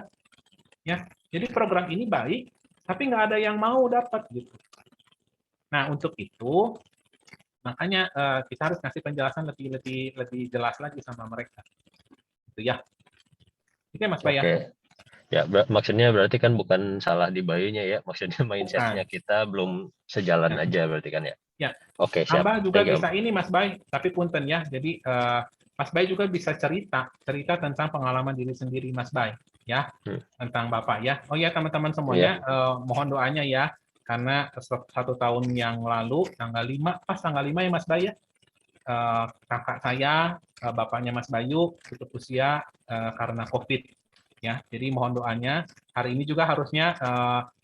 Ya, jadi program ini baik, tapi nggak ada yang mau dapat gitu. Nah untuk itu makanya kita harus kasih penjelasan lebih jelas lagi sama mereka. Gitu ya. Oke Mas Bay ya. Oke. Ya, maksudnya berarti kan bukan salah di Bayunya ya, maksudnya mindsetnya kita belum sejalan aja berarti kan ya. Ya. Oke, siap. Tambah juga bisa ini Mas Bay, tapi punten ya. Jadi Mas Bay juga bisa cerita tentang pengalaman diri sendiri Mas Bay ya, tentang Bapak ya. Oh ya teman-teman semuanya, mohon doanya ya, karena 1 tahun yang lalu tanggal 5 ya Mas Bay ya, kakak saya, bapaknya Mas Bayu tutup usia karena COVID ya. Jadi mohon doanya. Hari ini juga harusnya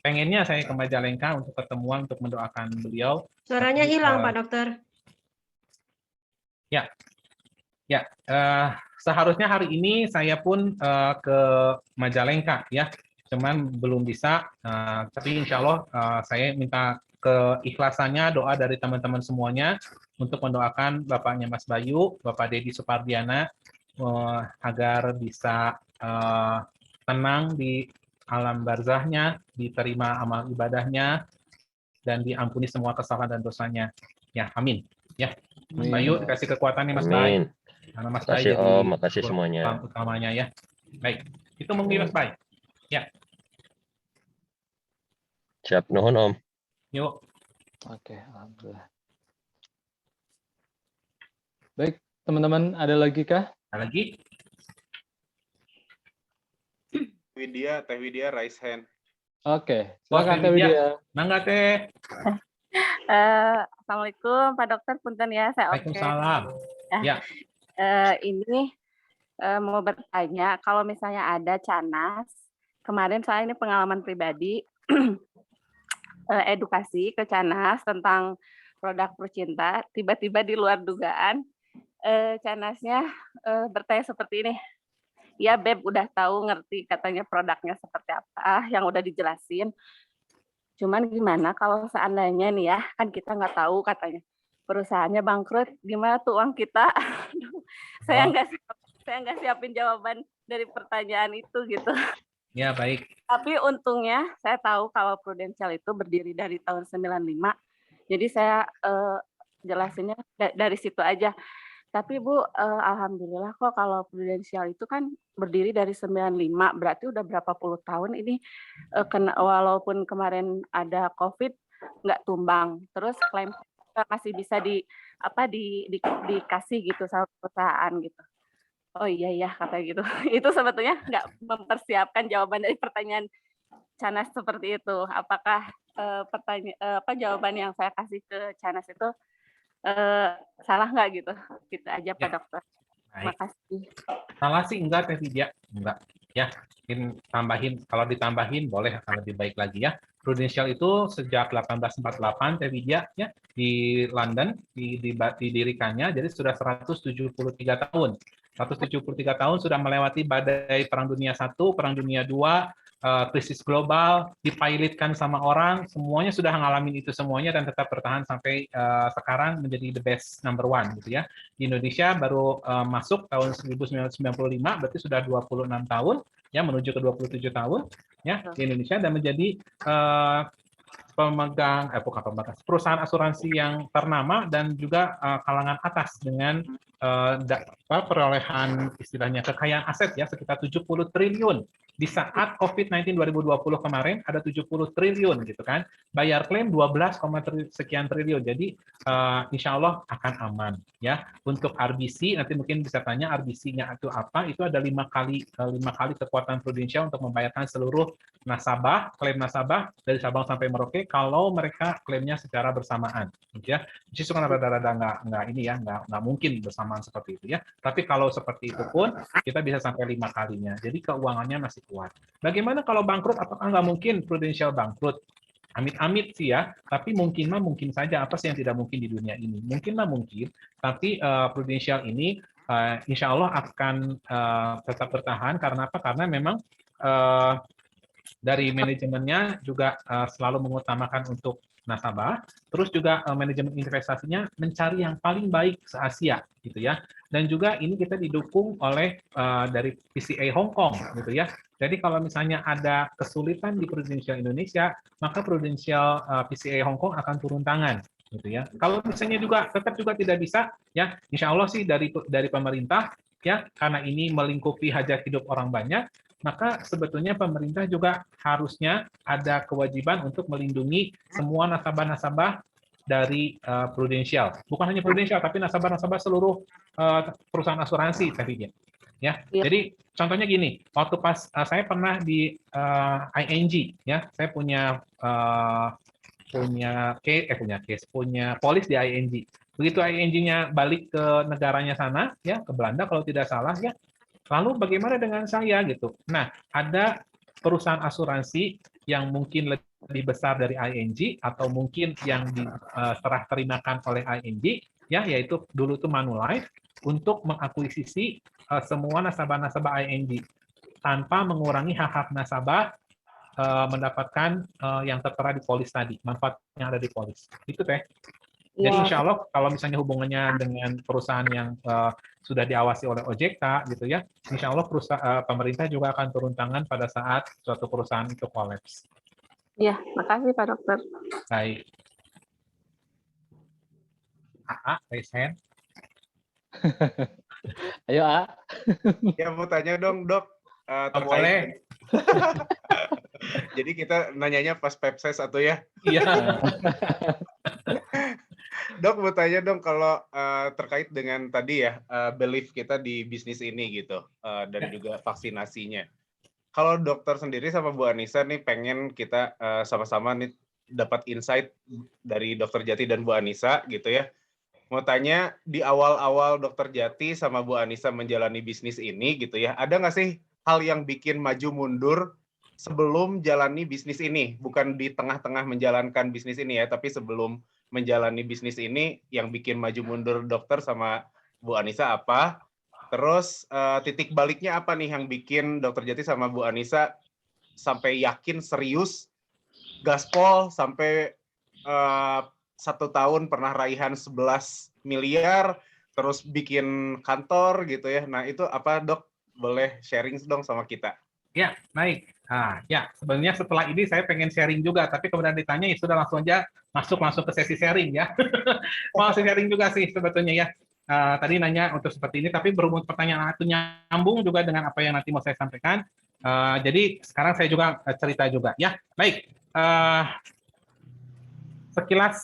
pengennya saya ke Majalengka untuk ketemuan untuk mendoakan beliau. Suaranya hilang Pak Dokter. Ya, seharusnya hari ini saya pun ke Majalengka ya, cuman belum bisa. Tapi insya Allah saya minta keikhlasannya doa dari teman-teman semuanya untuk mendoakan bapaknya Mas Bayu, Bapak Dedi Supardiana, agar bisa tenang di alam barzahnya, diterima amal ibadahnya, dan diampuni semua kesalahan dan dosanya. Ya, amin. Ya, Mas Bayu dikasih kekuatannya Mas Bayu. Karena Mas Bayu jadi makasih semuanya. utamanya ya. Baik, itu mungkin Mas Bay. Siap, nuhun Om. Yuk, Oke, alhamdulillah. Baik, teman-teman, ada lagi kah? ada lagi? Teh Widya raise hand. Oke, Wah, silakan Teh Teh Widya. Widya. Mangga Teh. Assalamualaikum Pak Dokter, punten ya, saya oke. Waalaikumsalam. Ya. Ini mau bertanya, kalau misalnya ada Canas, kemarin saya ini pengalaman pribadi, edukasi ke Canas tentang produk Purcinta, tiba-tiba di luar dugaan, Canasnya bertanya seperti ini, ya Beb udah tahu ngerti katanya produknya seperti apa, yang udah dijelasin, cuman gimana kalau seandainya nih ya, kan kita nggak tahu katanya, perusahaannya bangkrut, gimana tuh uang kita? Saya nggak siapin jawaban dari pertanyaan itu gitu. Ya, baik. Tapi untungnya saya tahu kalau Prudential itu berdiri dari tahun 95. Jadi saya jelasinnya dari situ aja. Tapi Bu, alhamdulillah kok kalau Prudential itu kan berdiri dari 95, berarti udah berapa puluh tahun ini walaupun kemarin ada COVID nggak tumbang. Terus klaim masih bisa dikasih gitu sama perusahaan gitu. Oh iya ya katanya gitu. Itu sebetulnya nggak mempersiapkan jawaban dari pertanyaan Canas seperti itu. Apakah jawaban yang saya kasih ke Canas itu salah nggak gitu? Gitu aja Pak Dokter. Terima Baik. kasih. Salah sih enggak Teh Widya, enggak. Ya, mungkin tambahin, kalau ditambahin boleh akan lebih baik lagi ya. Prudential itu sejak 1848 Teh Widya ya di London didirikannya, jadi sudah 173 tahun. 173 tahun sudah melewati badai Perang Dunia I, Perang Dunia II, krisis global, dipilotkan sama orang, semuanya sudah ngalamin itu semuanya dan tetap bertahan sampai sekarang menjadi the best number one gitu ya. Di Indonesia baru masuk tahun 1995, berarti sudah 26 tahun ya menuju ke 27 tahun ya di Indonesia dan menjadi perusahaan asuransi yang ternama dan juga kalangan atas dengan perolehan istilahnya kekayaan aset ya sekitar 70 triliun. Di saat COVID-19 2020 kemarin ada 70 triliun gitu kan. Bayar klaim 12, sekian triliun. Jadi insya Allah akan aman ya. Untuk RBC nanti mungkin bisa tanya RBC-nya itu apa? Itu ada 5 kali kekuatan Prudential untuk membayarkan seluruh nasabah, klaim nasabah dari Sabang sampai Merauke kalau mereka klaimnya secara bersamaan gitu ya. Justru kan rada-rada nggak mungkin bersamaan seperti itu ya. Tapi kalau seperti itu pun kita bisa sampai 5 kalinya. Jadi keuangannya masih kuat. Bagaimana kalau bangkrut? Apakah nggak mungkin Prudential bangkrut? Amit-amit sih ya, tapi mungkin saja. Apa sih yang tidak mungkin di dunia ini? Mungkin, tapi Prudential ini insya Allah akan tetap bertahan. Karena apa? Karena memang dari manajemennya juga selalu mengutamakan untuk nasabah, terus juga manajemen investasinya mencari yang paling baik se-Asia gitu ya. Dan juga ini kita didukung oleh dari PCA Hong Kong gitu ya. Jadi kalau misalnya ada kesulitan di Prudential Indonesia, maka Prudential PCA Hong Kong akan turun tangan gitu ya. Kalau misalnya juga tetap juga tidak bisa ya, insya Allah sih dari pemerintah ya, karena ini melingkupi hajat hidup orang banyak, maka sebetulnya pemerintah juga harusnya ada kewajiban untuk melindungi semua nasabah-nasabah dari Prudential. Bukan hanya Prudential, tapi nasabah-nasabah seluruh perusahaan asuransi tadinya. Ya, jadi contohnya gini, waktu pas saya pernah di ING, ya, saya punya polis di ING. Begitu ING-nya balik ke negaranya sana, ya, ke Belanda kalau tidak salah, ya. Lalu bagaimana dengan saya gitu? Nah, ada perusahaan asuransi yang mungkin lebih besar dari ING atau mungkin yang diserah terimakan oleh ING, ya, yaitu dulu itu Manulife, untuk mengakuisisi semua nasabah-nasabah ING tanpa mengurangi hak-hak nasabah mendapatkan yang tertera di polis tadi, manfaat yang ada di polis. Itu Teh. Jadi insya Allah kalau misalnya hubungannya dengan perusahaan yang sudah diawasi oleh OJK gitu ya, insya Allah pemerintah juga akan turun tangan pada saat suatu perusahaan itu kolaps. Iya, makasih Pak Dokter. Baik. AA, raise hand. Ayo A. Ya mau tanya dong dok, terkait boleh. Jadi kita nanyanya pas Pepses atau ya. Iya. Dok, mau tanya dong kalau terkait dengan tadi ya belief kita di bisnis ini gitu dan juga vaksinasinya. Kalau dokter sendiri sama Bu Anissa nih pengen kita sama-sama nih dapat insight dari Dokter Jati dan Bu Anissa gitu ya. Mau tanya di awal-awal Dokter Jati sama Bu Anissa menjalani bisnis ini gitu ya, ada nggak sih hal yang bikin maju mundur sebelum jalani bisnis ini? Bukan di tengah-tengah menjalankan bisnis ini ya, tapi sebelum menjalani bisnis ini yang bikin maju mundur dokter sama Bu Anissa apa? Terus titik baliknya apa nih yang bikin Dokter Jati sama Bu Anissa sampai yakin serius gaspol sampai 1 tahun pernah raihan 11 miliar, terus bikin kantor gitu ya. Nah itu apa Dok? Boleh sharing dong sama kita. Ya, baik. Nah, ya, sebenarnya setelah ini saya pengen sharing juga, tapi kemudian ditanya, ya sudah langsung aja masuk ke sesi sharing ya. Mau sharing juga sih sebetulnya ya. Tadi nanya untuk seperti ini, tapi berhubung pertanyaan itu nyambung juga dengan apa yang nanti mau saya sampaikan. Jadi sekarang saya juga cerita juga ya. Baik. Sekilas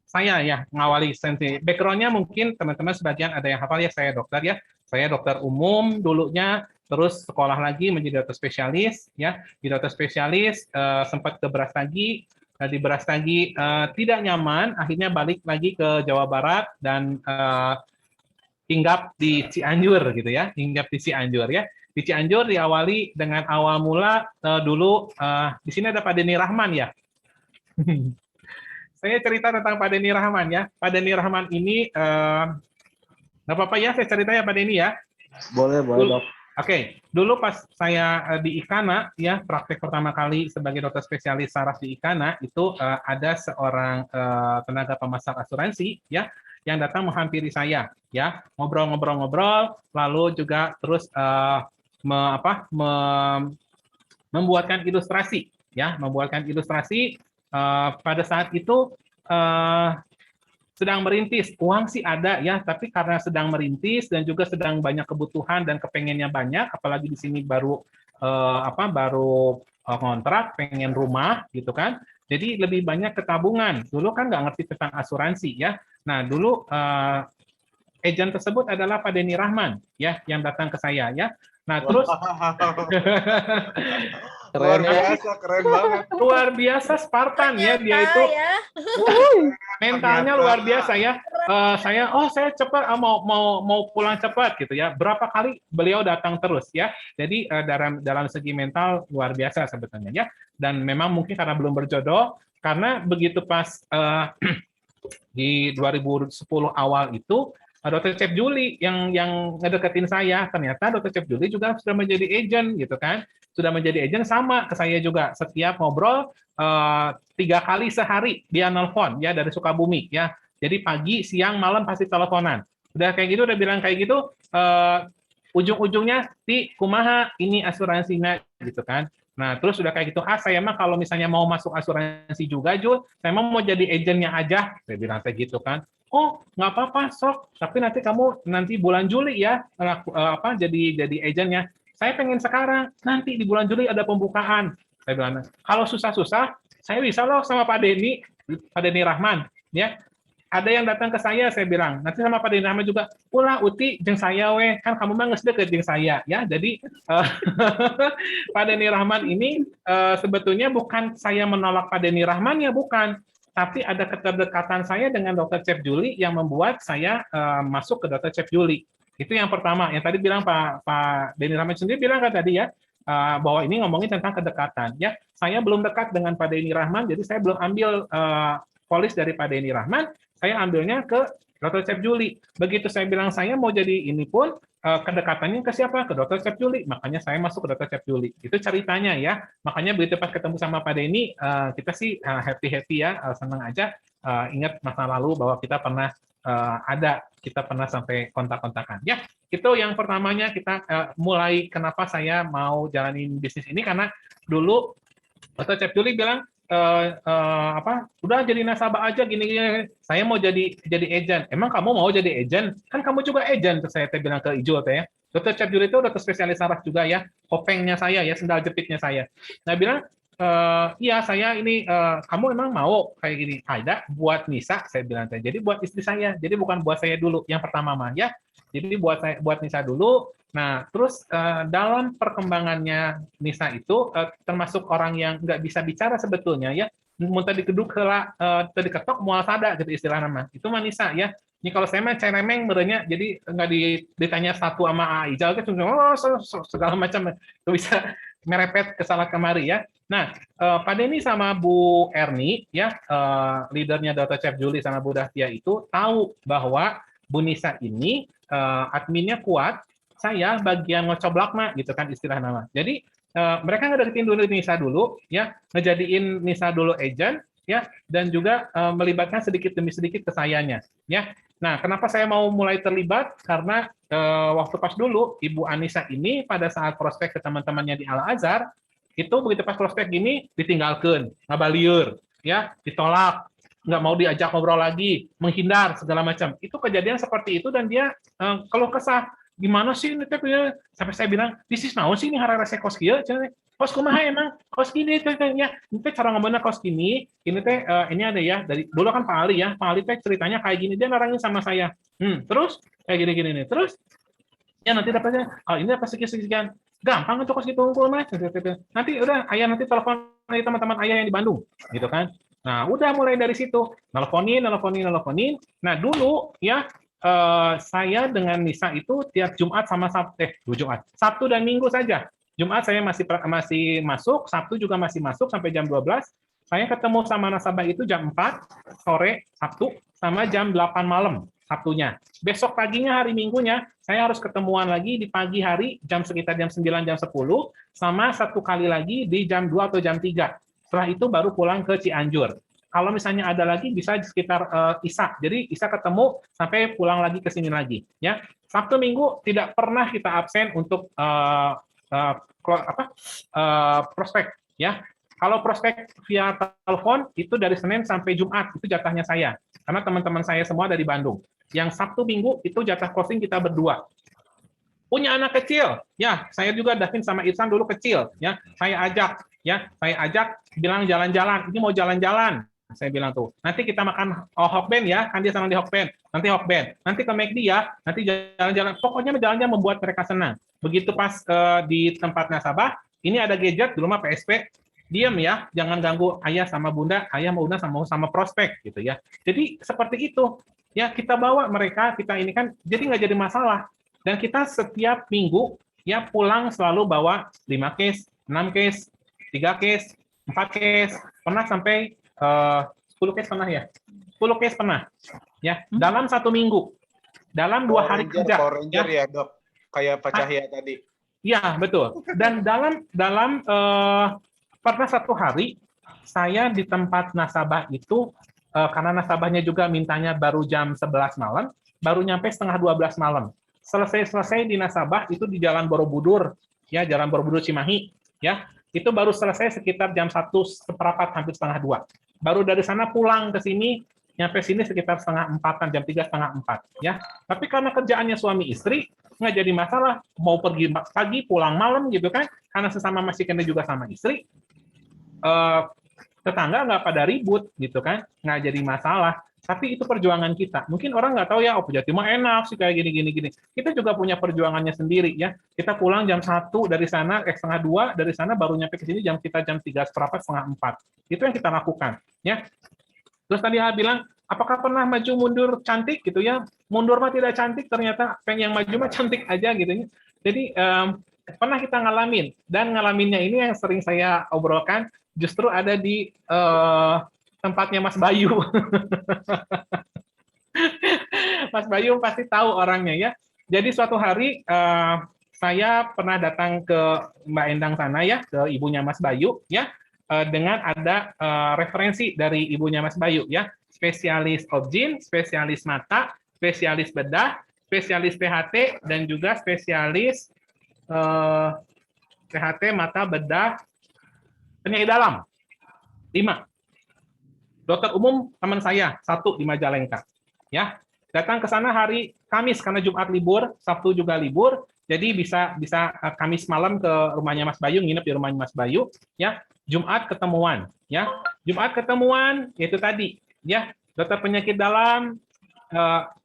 saya ya ngawali sensi. Background-nya mungkin teman-teman sebagian ada yang hafal ya, saya dokter ya. Saya dokter umum dulunya, terus sekolah lagi menjadi dokter spesialis ya. Di dokter spesialis sempat ke Brastagi, di Brastagi tidak nyaman, akhirnya balik lagi ke Jawa Barat dan hinggap di Cianjur gitu ya, hinggap di Cianjur ya. Di Cianjur diawali dengan awal mula dulu di sini ada Pak Denny Rahman ya. Saya cerita tentang Pak Denny Rahman ya. Pak Denny Rahman ini, nggak apa-apa ya saya cerita ya Pak Denny ya? Boleh Dok. Oke, dulu pas saya di Ikana ya, praktek pertama kali sebagai dokter spesialis saraf di Ikana, itu ada seorang tenaga pemasok asuransi ya, yang datang menghampiri saya ya, ngobrol-ngobrol, lalu juga terus membuatkan ilustrasi ya, pada saat itu sedang merintis, uang sih ada ya, tapi karena sedang merintis dan juga sedang banyak kebutuhan dan kepengennya banyak, apalagi di sini baru kontrak, pengen rumah gitu kan, jadi lebih banyak ketabungan. Dulu kan nggak ngerti tentang asuransi ya. Nah dulu agen tersebut adalah Pak Denny Rahman ya, yang datang ke saya ya. Nah terus keren banget. Luar biasa Spartan ya dia itu. Mentalnya luar biasa ya. Saya cepat mau pulang cepat gitu ya. Berapa kali beliau datang terus ya. Jadi dalam segi mental luar biasa sebetulnya ya. Dan memang mungkin karena belum berjodoh, karena begitu pas di 2010 awal itu Dr. Cep Juli yang ngedeketin saya. Ternyata Dr. Cep Juli juga sudah menjadi agent gitu kan. Sudah menjadi agent sama ke saya juga. Setiap ngobrol 3 kali sehari dia nelpon ya dari Sukabumi ya. Jadi pagi, siang, malam pasti teleponan. Udah kayak gitu, udah bilang kayak gitu, ujung-ujungnya di kumaha ini asuransinya gitu kan. Nah, terus udah kayak gitu, saya mah kalau misalnya mau masuk asuransi juga, Jul, saya mau jadi agennya aja. Saya bilang kayak gitu kan. Oh, nggak apa-apa, sok. Tapi nanti bulan Juli ya, jadi agennya. Saya pengen sekarang, nanti di bulan Juli ada pembukaan. Saya bilang, kalau susah-susah, saya bisa loh sama Pak Denny Rahman. Ya, ada yang datang ke saya bilang, nanti sama Pak Denny Rahman juga, ulah Uti, jeung saya weh, kan kamu mah geus deket jeung saya. Ya, jadi Pak Denny Rahman ini sebetulnya bukan saya menolak Pak Denny Rahman ya, bukan. Tapi ada keterkaitan saya dengan Dr. Cep Juli yang membuat saya masuk ke Dr. Cep Juli. Itu yang pertama. Yang tadi bilang Pak Denny Rahman sendiri bilang kan tadi ya, bahwa ini ngomongin tentang kedekatan. Ya, saya belum dekat dengan Pak Denny Rahman, jadi saya belum ambil polis dari Pak Denny Rahman, saya ambilnya ke Dr. Cep Juli. Begitu saya bilang saya mau jadi ini pun, kedekatannya ke siapa? Ke Dr. Cep Juli. Makanya saya masuk ke Dr. Cep Juli. Itu ceritanya ya. Makanya begitu pas ketemu sama Pak Denny, kita sih happy-happy ya, senang aja. Ingat masa lalu bahwa kita pernah kita pernah sampai kontak-kontakan. Ya, itu yang pertamanya kita mulai kenapa saya mau jalanin bisnis ini, karena dulu Dr. Cep Juli bilang, udah jadi nasabah aja gini-gini. Saya mau jadi agent. Emang kamu mau jadi agent? Kan kamu juga agent. Saya bilang ke Ijo ya. Dokter Chef Juli itu dokter spesialis saraf juga ya, kopengnya saya ya, sendal jepitnya saya. Nah bilang, iya saya ini, kamu emang mau kayak gini? Ada buat Nisa, saya bilang. Jadi buat istri saya, jadi bukan buat saya dulu. Yang pertama mah ya, jadi buat Nisa dulu. Nah terus dalam perkembangannya Nisa itu termasuk orang yang nggak bisa bicara sebetulnya ya. Mun tadi keduk heula tadi ketok moal sada gitu istilah nama. Itu mah Nisa ya. Ini kalau saya mah ceremeng merenya, jadi nggak ditanya satu sama Aijal itu segala macam itu bisa merepet kesalahan kemari ya. Nah, Pak Denny sama Bu Erni ya, leadernya Dr. Chef Juli sama Bu Dahtia itu tahu bahwa Bu Nisa ini adminnya kuat, saya bagian ngocoblak mah gitu kan istilah nama. Jadi mereka ngedeketin dulu Nisa dulu ya, ngejadiin Nisa dulu agent ya, dan juga melibatkan sedikit demi sedikit ke sayanya ya. Nah, kenapa saya mau mulai terlibat? Karena waktu pas dulu Ibu Anissa ini pada saat prospek ke teman-temannya di Al-Azhar, itu begitu pas prospek gini ditinggalkan, ngabalieur, ya, ditolak, nggak mau diajak ngobrol lagi, menghindar segala macam. Itu kejadian seperti itu dan dia kalau kesah, gimana sih ini teh, sampai saya bilang, bisnis naon sih ini harara kos kieu, kos kumaha emang kos gini teh ya, ini teh cara ngomongnya kos gini, ini teh ini ada ya dari dulu kan Pak Ali ya, Pak Ali teh ceritanya kayak gini, dia narangin sama saya, terus kayak gini-gini nih, terus ya nanti dapatnya, ini dapat sekian, gampang untuk kos gitu mas, nanti udah ayah nanti telepon dari teman-teman ayah yang di Bandung, gitu kan. Nah udah mulai dari situ, nelponin. Nah dulu ya saya dengan Nisa itu tiap Jumat sama Sabtu dan Minggu saja. Jumat saya masih masuk, Sabtu juga masih masuk sampai jam 12. Saya ketemu sama nasabah itu jam 4 sore Sabtu sama jam 8 malam Sabtunya. Besok paginya hari Minggunya saya harus ketemuan lagi di pagi hari sekitar jam 9 jam 10 sama satu kali lagi di jam 2 atau jam 3. Setelah itu baru pulang ke Cianjur. Kalau misalnya ada lagi bisa di sekitar Isa. Jadi Isa ketemu sampai pulang lagi ke sini lagi ya. Sabtu Minggu tidak pernah kita absen untuk prospek ya. Kalau prospek via telepon itu dari Senin sampai Jumat itu jatahnya saya karena teman-teman saya semua dari Bandung. Yang Sabtu Minggu itu jatah closing kita berdua. Punya anak kecil ya, saya juga Davin sama Irsan dulu kecil ya, saya ajak bilang jalan-jalan, ini mau jalan-jalan, saya bilang tuh nanti kita makan Hokben ya, kan dia senang di Hokben, nanti ke McD ya, nanti jalan-jalan, pokoknya jalan-jalan membuat mereka senang. Begitu pas di tempat nasabah, ini ada gadget, dulu mah PSP, diam ya, jangan ganggu ayah sama bunda, ayah mau sama prospek gitu ya. Jadi seperti itu ya, kita bawa mereka, kita ini kan jadi nggak jadi masalah. Dan kita setiap minggu ya pulang selalu bawa 5 case, 6 case, 3 case, 4 case, pernah sampai 10 case pernah ya, 10 case pernah ya dalam satu minggu, dalam 2 hari kerja. Power Ranger ya dok, kayak Pak Cahya tadi. Ya betul. Dan dalam pernah satu hari saya di tempat nasabah itu karena nasabahnya juga mintanya baru jam 11 malam, baru nyampe setengah 12 malam. Selesai di nasabah itu di Jalan Borobudur ya, Jalan Borobudur Cimahi ya. Itu baru selesai sekitar jam 1:15 hampir setengah 2. Baru dari sana pulang ke sini, nyampe sini sekitar setengah 4-an, jam 3 setengah 4 ya. Tapi karena kerjaannya suami istri nggak jadi masalah, mau pergi pagi pulang malam gitu kan, karena sesama majikannya juga sama istri, tetangga nggak pada ribut gitu kan, nggak jadi masalah. Tapi itu perjuangan kita. Mungkin orang nggak tahu ya, oh Pejati mah enak sih kayak gini. Kita juga punya perjuangannya sendiri ya. Kita pulang jam 1 dari sana, setengah 2 dari sana baru nyampe ke sini jam 3 seperempat, setengah 4. Itu yang kita lakukan ya. Terus tadi bilang, apakah pernah maju mundur cantik gitu ya? Mundur mah tidak cantik, ternyata yang maju mah cantik aja gitu ya. Jadi pernah kita ngalamin, dan ngalaminnya ini yang sering saya obrolkan justru ada di tempatnya Mas Bayu. Mas Bayu pasti tahu orangnya ya. Jadi suatu hari saya pernah datang ke Mbak Endang sana ya, ke ibunya Mas Bayu ya, dengan ada referensi dari ibunya Mas Bayu ya, spesialis objin, spesialis mata, spesialis bedah, spesialis THT, dan juga spesialis THT, mata, bedah, penyakit dalam. 5. Dokter umum teman saya 1 di Majalengka. Ya, datang ke sana hari Kamis karena Jumat libur, Sabtu juga libur. Jadi bisa Kamis malam ke rumahnya Mas Bayu, nginep di rumahnya Mas Bayu, ya. Jumat ketemuan, ya. Jumat ketemuan itu tadi, ya. Dokter penyakit dalam,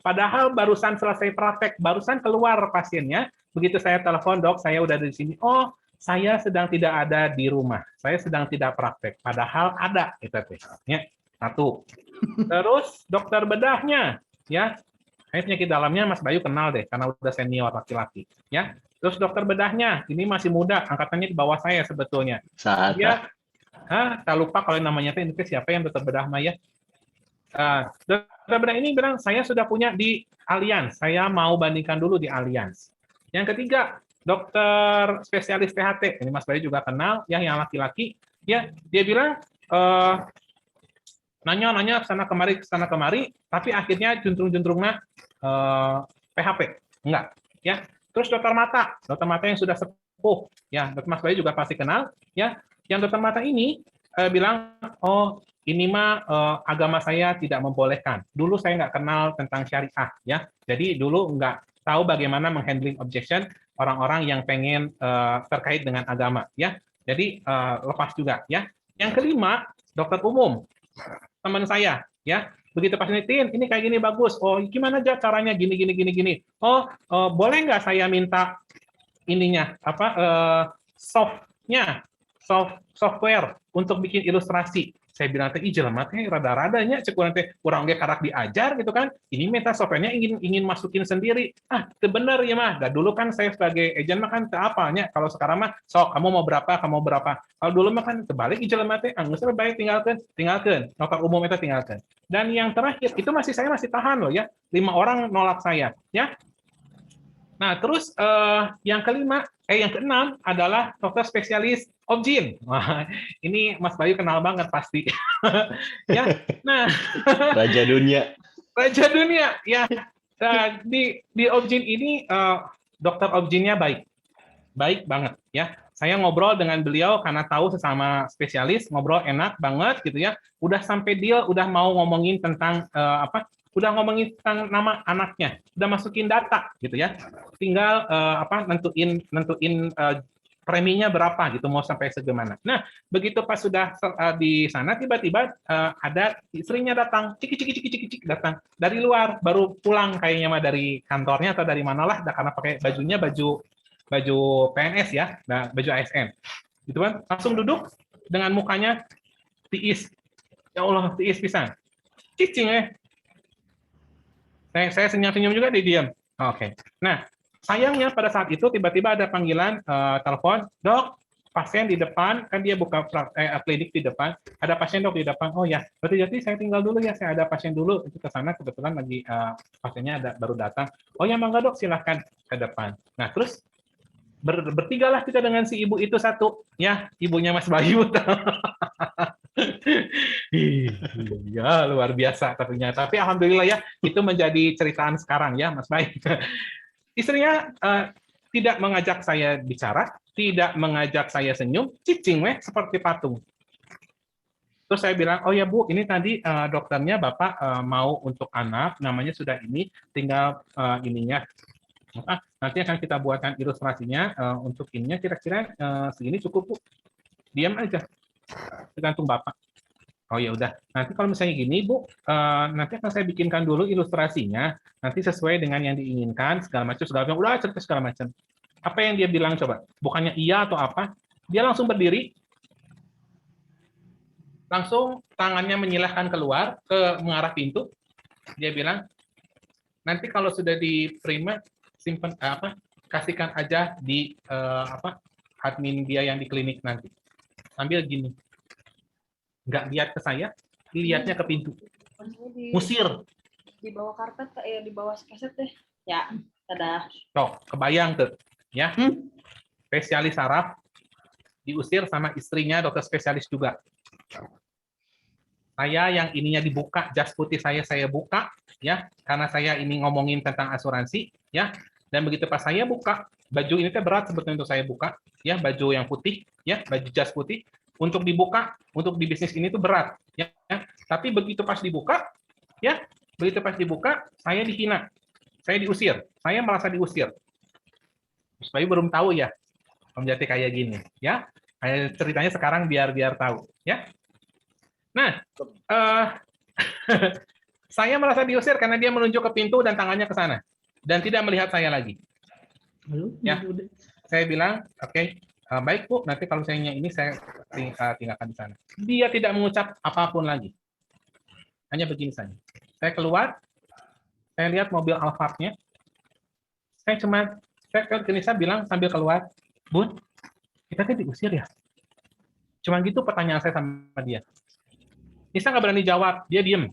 padahal barusan selesai praktek, barusan keluar pasiennya. Begitu saya telepon, dok, saya udah di sini. Oh, saya sedang tidak ada di rumah. Saya sedang tidak praktek. Padahal ada, itu ya. Satu. Terus dokter bedahnya, ya. Saya penyakit dalamnya Mas Bayu kenal deh, karena udah senior laki-laki, ya. Terus dokter bedahnya, ini masih muda, angkatannya di bawah saya sebetulnya. Saat Dia, tak lupa kalau namanya itu siapa yang dokter bedah Maya. Dokter bedah ini bilang, saya sudah punya di Allianz, saya mau bandingkan dulu di Allianz. Yang ketiga, dokter spesialis THT, ini Mas Bayu juga kenal, ya, yang laki-laki, ya, dia bilang, nanya sana kemari, tapi akhirnya juntrung-juntrungnya PHP, enggak, ya. Terus dokter mata yang sudah sepuh, ya, dokter Mas Bayu juga pasti kenal, ya. Yang dokter mata ini bilang, oh, ini mah agama saya tidak membolehkan. Dulu saya nggak kenal tentang syariah, ya. Jadi dulu nggak tahu bagaimana menghandling objection orang-orang yang pengen terkait dengan agama, ya. Jadi lepas juga, ya. Yang kelima, dokter umum, teman saya, ya. Begitu pasien ini kayak gini bagus. Oh, gimana aja caranya gini. Oh, boleh nggak saya minta ininya software untuk bikin ilustrasi. Saya bilang teh jelema teh rada-radanya cek urang teh urang ge karak diajar gitu kan. Ini meta softwarenya ingin masukin sendiri. Itu bener ya mah. Dulu kan saya sebagai agent mah kan teu apalnya. Kalau sekarang mah sok kamu mau berapa. Kalau dulu mah kan terbalik jelema teh geus baik tinggalkeun. Nota umum itu tinggalkeun. Dan yang terakhir itu saya masih tahan loh ya. 5 orang nolak saya ya. Nah, terus yang keenam adalah dokter spesialis Obgyn. Wah, ini Mas Bayu kenal banget pasti. Ya. Nah, Raja Dunia. Raja Dunia, ya. Nah, di Obgyn ini dokter Obgyn-nya baik banget, ya. Saya ngobrol dengan beliau karena tahu sesama spesialis, ngobrol enak banget gitu ya. Udah sampai dia udah mau ngomongin tentang udah ngomongin tentang nama anaknya, udah masukin data gitu ya. Tinggal nentuin preminya berapa gitu, mau sampai segimana. Nah, begitu pas sudah di sana tiba-tiba ada istrinya datang, cik datang dari luar, baru pulang kayaknya mah dari kantornya atau dari manalah, karena pakai bajunya baju PNS ya, baju ASN. Gitu kan, langsung duduk dengan mukanya tiis. Ya Allah, tiis pisan. Cicing Saya senyum-senyum juga, dia diam. Oke. Nah, sayangnya pada saat itu tiba-tiba ada panggilan telepon, dok, pasien di depan, kan dia buka klinik di depan, ada pasien dok di depan. Oh ya, berarti saya tinggal dulu ya, saya ada pasien dulu, itu ke sana kebetulan lagi pasiennya baru datang. Oh ya, mangga dok, silahkan ke depan. Nah, terus bertigalah kita dengan si ibu itu satu, ya, ibunya Mas Bayu. Ya, luar biasa ternyata. Tapi alhamdulillah ya, itu menjadi ceritaan sekarang ya, Mas Bayu. Istrinya tidak mengajak saya bicara, tidak mengajak saya senyum, cicing seperti patung. Terus saya bilang, oh ya Bu, ini tadi dokternya Bapak mau untuk anak, namanya sudah ini, tinggal ininya. Nanti akan kita buatkan ilustrasinya untuk ininya, kira-kira segini cukup Bu. Diam aja, tergantung Bapak. Oh ya udah, nanti kalau misalnya gini Bu, nanti akan saya bikinkan dulu ilustrasinya, nanti sesuai dengan yang diinginkan, segala macam, udah cerita segala macam. Apa yang dia bilang coba? Bukannya iya atau apa? Dia langsung berdiri, langsung tangannya menyilahkan keluar ke mengarah pintu. Dia bilang, nanti kalau sudah diterima, simpan kasihkan aja di admin dia yang di klinik nanti. Sambil gini. Nggak lihat ke saya, lihatnya ke pintu. Musir. Di bawah karpet, di bawah keset deh. Ya, dadah. Kebayang tuh, ya. Spesialis saraf diusir sama istrinya dokter spesialis juga. Saya yang ininya dibuka, jas putih saya buka, ya, karena saya ini ngomongin tentang asuransi, ya. Dan begitu pas saya buka, baju ini teh berat sebetulnya untuk saya buka, ya, baju yang putih, ya, baju jas putih. Untuk dibuka, untuk di bisnis ini tuh berat, ya. Tapi begitu pas dibuka, saya dihina, saya diusir, saya merasa diusir. Supaya belum tahu ya, Om Jati kayak gini, ya. Kayak ceritanya sekarang biar tahu, ya. Nah, saya merasa diusir karena dia menunjuk ke pintu dan tangannya ke sana dan tidak melihat saya lagi. Ya, saya bilang, oke, baik Bu, nanti kalau sayanya ini saya tinggalkan di sana. Dia tidak mengucap apapun lagi. Hanya begini saja. Saya keluar, saya lihat mobil Alphard-nya. Saya ke Nisa bilang sambil keluar, Bun, kita kan diusir ya? Cuma gitu pertanyaan saya sama dia. Nisa nggak berani jawab, dia diem.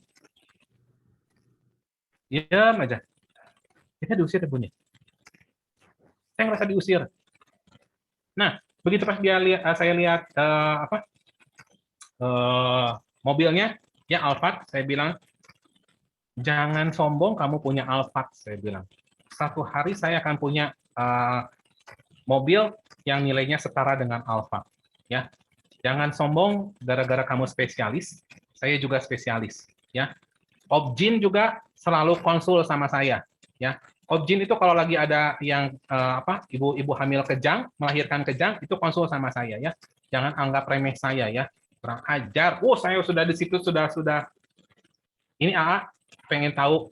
Diam aja. Kita diusir ya, Bun ya? Saya ngerasa diusir. Nah, begitu pas saya lihat mobilnya, ya Alphard, saya bilang, jangan sombong kamu punya Alphard, saya bilang. Satu hari saya akan punya mobil yang nilainya setara dengan Alphard. Ya, jangan sombong gara-gara kamu spesialis, saya juga spesialis. Ya, Objin juga selalu konsul sama saya. Ya, Objin itu kalau lagi ada yang ibu-ibu hamil kejang, melahirkan kejang, itu konsul sama saya ya. Jangan anggap remeh saya ya. Kurang ajar. Saya sudah di situ sudah. Ini AA pengen tahu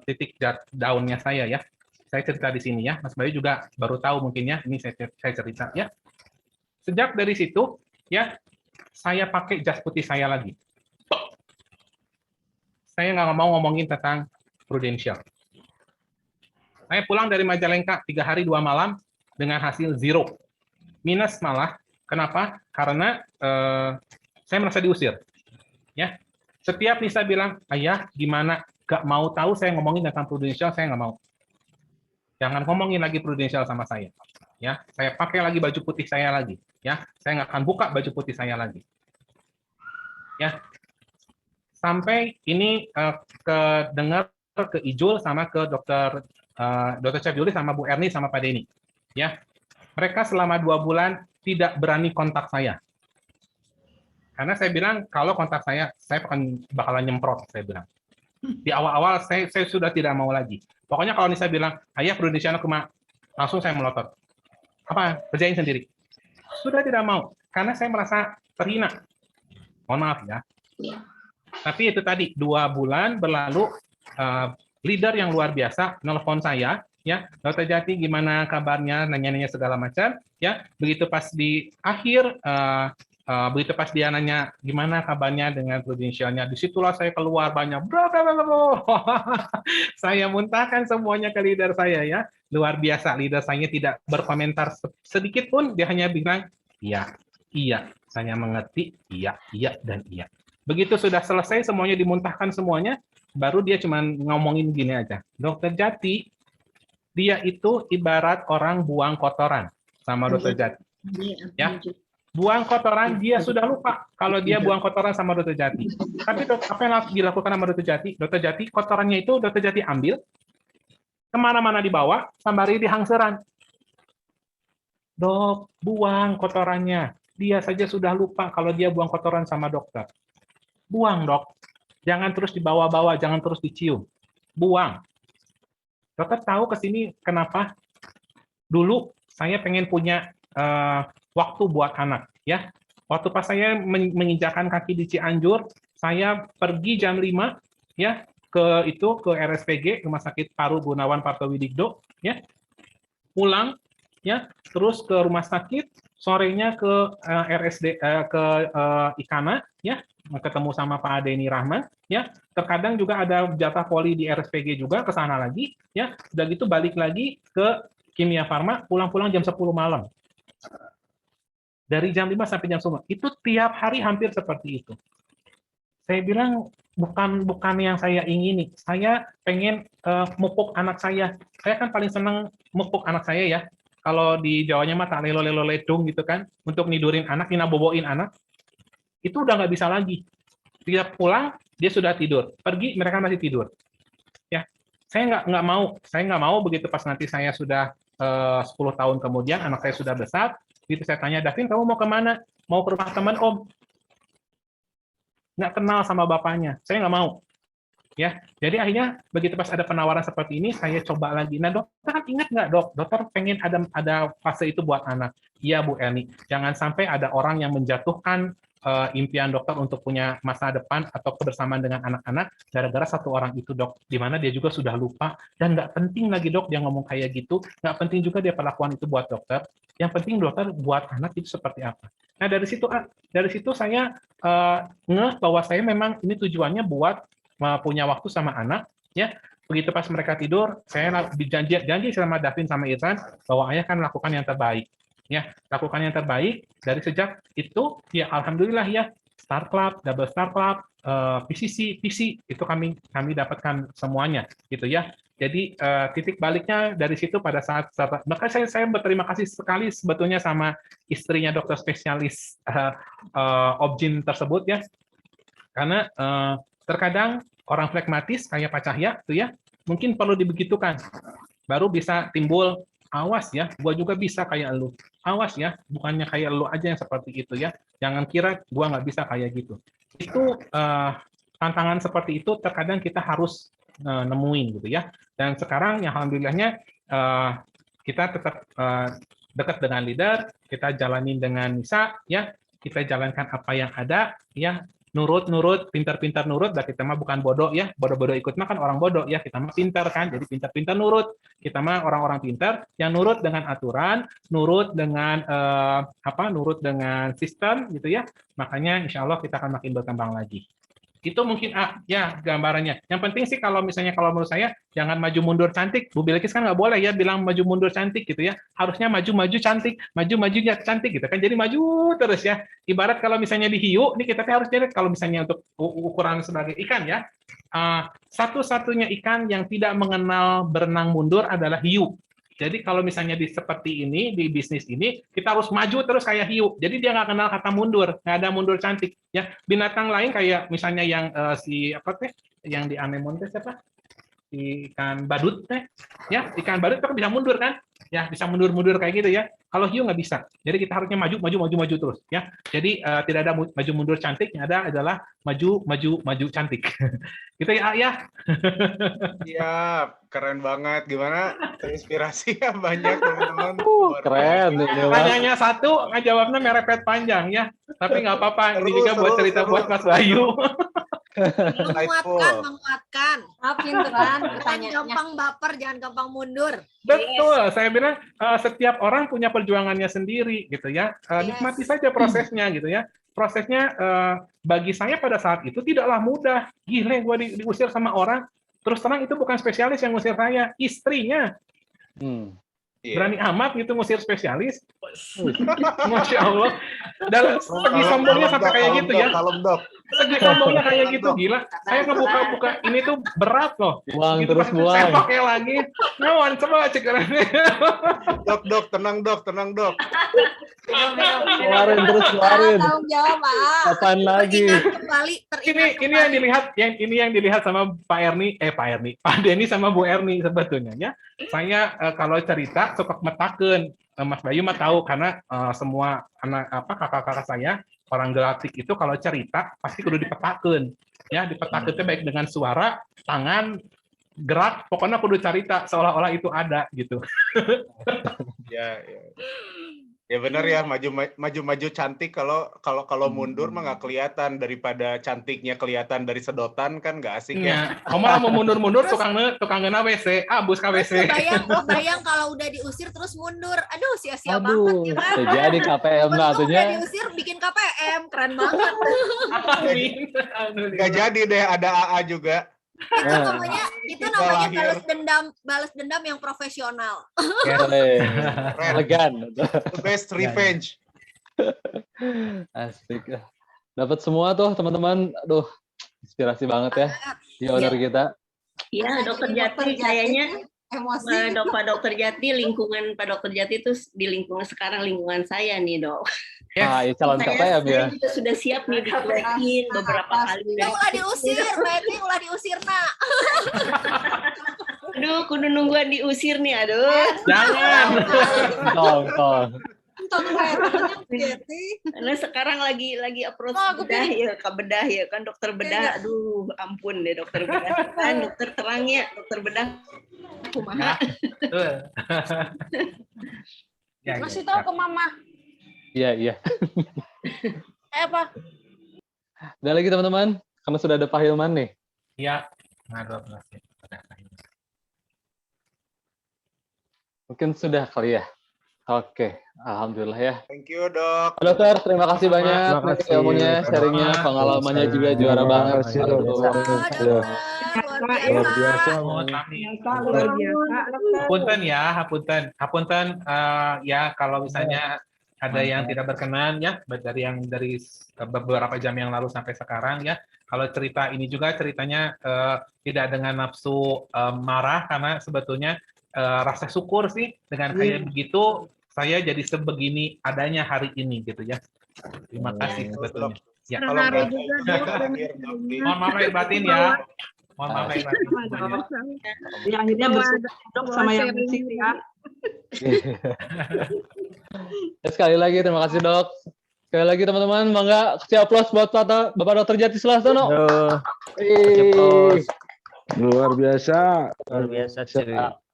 titik daunnya saya ya. Saya cerita di sini ya. Mas Bayu juga baru tahu mungkin ya. Ini saya cerita ya. Sejak dari situ ya, saya pakai jas putih saya lagi. Saya nggak mau ngomongin tentang Prudential. Saya pulang dari Majalengka 3 hari 2 malam dengan hasil 0. Minus malah. Kenapa? Karena saya merasa diusir. Ya. Setiap Nisa bilang, ayah gimana? Gak mau tahu saya ngomongin tentang Prudential, saya nggak mau. Jangan ngomongin lagi Prudential sama saya. Ya, saya pakai lagi baju putih saya lagi. Ya, saya nggak akan buka baju putih saya lagi. Ya, sampai ini kedengar ke Ijul sama ke Dr. Chef Juli sama Bu Erni sama Pak Denny. Ya, mereka selama 2 bulan tidak berani kontak saya. Karena saya bilang kalau kontak saya bakalan nyemprot, saya bilang. Di awal-awal saya sudah tidak mau lagi. Pokoknya kalau Nisa bilang, ayah Prudential langsung saya melotot. Apa? Kerjain sendiri. Sudah tidak mau, karena saya merasa terhina. Mohon maaf ya. Tapi itu tadi 2 bulan berlalu, leader yang luar biasa nelpon saya, ya, Dr. Jati gimana kabarnya, nanya-nanya segala macam, ya. Begitu pas di akhir, begitu pas dia nanya gimana kabarnya dengan Prudentialnya, disitulah saya keluar banyak, saya muntahkan semuanya ke leader saya ya, luar biasa. Leader saya tidak berkomentar sedikit pun, dia hanya bilang iya, saya mengerti, iya dan iya. Begitu sudah selesai semuanya dimuntahkan semuanya, baru dia cuma ngomongin gini aja, Dr. Jati, dia itu ibarat orang buang kotoran sama Dr. Jati, ya. Buang kotoran, dia sudah lupa kalau dia buang kotoran sama Dr. Jati. Tapi apa yang dilakukan sama Dr. Jati? Dr. Jati, kotorannya itu Dr. Jati ambil, kemana-mana dibawa, sembari dihangseran. Dok, buang kotorannya. Dia saja sudah lupa kalau dia buang kotoran sama dokter. Buang, dok. Jangan terus dibawa-bawa, jangan terus dicium. Buang. Dokter tahu ke sini kenapa? Dulu saya pengen punya waktu buat anak, ya. Waktu pas saya menginjakan kaki di Cianjur, saya pergi jam 5, ya, ke RSPG, Rumah Sakit Paru Gunawan Partowidigdo, ya. Pulang, ya, terus ke rumah sakit, sorenya ke Ikana, ya, ketemu sama Pak Denny Rahman, ya. Terkadang juga ada jatah poli di RSPG juga, ke sana lagi, ya. Udah gitu balik lagi ke Kimia Farma, pulang-pulang jam 10 malam. Dari jam 5 sampai jam 10. Itu tiap hari hampir seperti itu. Saya bilang bukan yang saya ingini. Saya pengen mupuk anak saya. Saya kan paling senang mupuk anak saya ya. Kalau di Jawanya mah tak lelo-lelo ledung gitu kan, untuk nidurin anak, boboin anak. Itu udah nggak bisa lagi. Tiap pulang dia sudah tidur. Pergi mereka masih tidur. Ya, saya nggak mau begitu pas nanti saya sudah 10 tahun kemudian anak saya sudah besar. Gitu saya tanya, Davin, kamu mau kemana? Mau ke rumah teman, Om? Nggak kenal sama bapaknya. Saya nggak mau. Ya, jadi akhirnya begitu pas ada penawaran seperti ini, saya coba lagi. Nah, dokter kan ingat nggak dok, dokter pengen ada fase itu buat anak. Iya Bu Erni, jangan sampai ada orang yang menjatuhkan impian dokter untuk punya masa depan atau kebersamaan dengan anak-anak gara-gara satu orang itu dok, di mana dia juga sudah lupa dan nggak penting lagi dok dia ngomong kayak gitu, nggak penting juga dia perlakuan itu buat dokter. Yang penting dokter buat anak itu seperti apa. Nah dari situ saya ngeh bahwa saya memang ini tujuannya buat punya waktu sama anak, ya. Begitu pas mereka tidur, saya janji sama Davin sama Irfan bahwa ayah kan lakukan yang terbaik, ya. Lakukan yang terbaik dari sejak itu, ya alhamdulillah ya. Star Club, Double Star Club, PCC, PC itu kami dapatkan semuanya, gitu ya. Jadi titik baliknya dari situ pada saat maka saya berterima kasih sekali sebetulnya sama istrinya dokter spesialis Objin tersebut ya, karena terkadang orang flekmatis kayak Pak Cahya tuh ya, mungkin perlu dibegitukan, baru bisa timbul awas ya, gua juga bisa kayak lu. Awas ya, bukannya kayak lu aja yang seperti itu ya. Jangan kira gua nggak bisa kayak gitu. Itu tantangan seperti itu terkadang kita harus nemuin gitu ya. Dan sekarang ya alhamdulillahnya kita tetap dekat dengan leader, kita jalanin dengan Nisa ya, kita jalankan apa yang ada ya. Nurut, pintar-pintar nurut, dan kita mah bukan bodoh ya, bodoh-bodoh ikut mah kan orang bodoh ya, kita mah pintar kan, jadi pintar-pintar nurut, kita mah orang-orang pintar yang nurut dengan aturan, nurut dengan nurut dengan sistem gitu ya, makanya insya Allah kita akan makin berkembang lagi. Itu mungkin ya gambarannya. Yang penting sih kalau menurut saya jangan maju mundur cantik. Bu Bilkis kan nggak boleh ya bilang maju mundur cantik gitu ya. Harusnya maju cantik, maju ya cantik gitu kan. Jadi maju terus ya. Ibarat kalau misalnya di hiu, ini kita harus lihat kalau misalnya untuk ukuran sebagai ikan ya. Satu-satunya ikan yang tidak mengenal berenang mundur adalah hiu. Jadi kalau misalnya seperti ini, di bisnis ini, kita harus maju terus kayak hiu. Jadi dia nggak kenal kata mundur, nggak ada mundur cantik. Ya, binatang lain kayak misalnya yang yang di anemon siapa? Ikan badut ya ikan badut kan bisa mundur kan? Ya bisa mundur kayak gitu ya. Kalau hiu nggak bisa. Jadi kita harusnya maju terus ya. Jadi tidak ada maju mundur cantik, yang ada adalah maju cantik. Gitu ya ya. Iya, keren banget. Gimana? Terinspirasi ya banyak teman-teman. Keren. Iya, Iya, Pertanyaannya satu, jawabnya merepet panjang ya. Tapi nggak apa-apa. Ini juga buat cerita buat Mas Bayu. menguatkan. pinteran Jangan pertanyaannya. gampang baper, jangan gampang mundur. Betul, saya bilang setiap orang punya perjuangannya sendiri gitu ya. Nikmati saja prosesnya gitu ya. Prosesnya bagi saya pada saat itu tidaklah mudah. Gile, gue diusir sama orang. Terus terang itu bukan spesialis yang ngusir saya, istrinya. Berani amat gitu ngusir spesialis. Masya Allah. Dan segi sombongnya sampai kayak gitu ya. Segi sombongnya kayak gitu, gila. Saya ngebuka-buka, ini tuh berat loh. Buang Gitu, terus Pak. buang. Saya pakai lagi. Ngawan, coba cek. Dok, tenang dok. Keluarin terus, keluarin. Tanggung jawab, Pak. Kapan lagi? Kembali teringat Ini yang dilihat sama Pak Denny sama Bu Erni sebetulnya ya. Saya kalau cerita suka metakeun. Mas Bayu mah tahu karena semua kakak-kakak saya orang Gelatik itu kalau cerita pasti kudu dipetakeun. Ya, dipetakeun itu baik dengan suara, tangan, gerak, pokoknya kudu cerita seolah-olah itu ada gitu. Ya benar ya, maju cantik, kalau mundur mah nggak kelihatan, daripada cantiknya kelihatan dari sedotan kan nggak asik ya. Kamu mau mundur tukang ngena WC, bus ke WC. Bayang kalau udah diusir terus mundur. Aduh, sia-sia banget ya kan. Jadi KPM Udah diusir bikin KPM, keren banget. Nggak jadi deh, ada AA juga. Itu namanya balas dendam yang profesional. Elegan. The best revenge. Asik. Dapat semua tuh teman-teman. Aduh, inspirasi banget ya di owner kita. Iya, Dokter Jati kayaknya emosi. Pak Dokter Jati, lingkungan Pak Dokter Jati itu di lingkungan sekarang lingkungan saya nih, Dok. Ya, calon KPM ya. Saya juga sudah siap nih dicuekin beberapa kali. Ulah diusir, berarti ulah diusir, nak. Aduh, kudu nungguan diusir nih, aduh. Jangan. Tong. nonton kayak temennya Bu Yeti. Karena sekarang lagi approach Oh, aku bedah ya kan dokter bedah. Aduh, ampun deh dokter bedah. Kan dokter terang ya, dokter bedah. Kumaha. Betul. Ya, Kasih ya. tahu ke mama. Iya. Apa? Udah lagi teman-teman, karena sudah ada Pak Hilman nih. Ya, nah 12 ya. Mungkin sudah kali ya. Oke, alhamdulillah ya. Thank you, Dok. Pak Dokter, terima kasih banyak Terima kasih. ilmunya, sharingnya, pengalamannya juga juara banget. Terima kasih, Dok. Oh, dokter, Luar biasa. Oh, kami. Luar biasa. Hapunten ya, hapunten ya kalau misalnya ada yang tidak berkenan ya dari beberapa jam yang lalu sampai sekarang ya. Kalau cerita ini juga ceritanya tidak dengan nafsu marah karena sebetulnya rasa syukur sih dengan kayak begitu saya jadi sebegini adanya hari ini gitu ya. Terima kasih sebetulnya. Ya. Kalau nggak juga, Dok. Mohon maaf lahir batin ya. Mohon maaf lahir batin semuanya. Ya akhirnya bersyukur sama yang musik ya. Sekali lagi terima kasih Dok. Sekali lagi teman-teman, mangga kasih aplaus buat Bapak Dokter Jati Sulastono. Luar biasa. Luar biasa.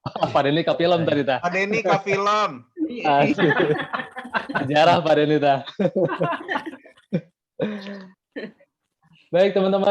Pak Denny ke film tadi ta. Pak Denny ke film. Sejarah Pak Denny ta. Baik teman-teman.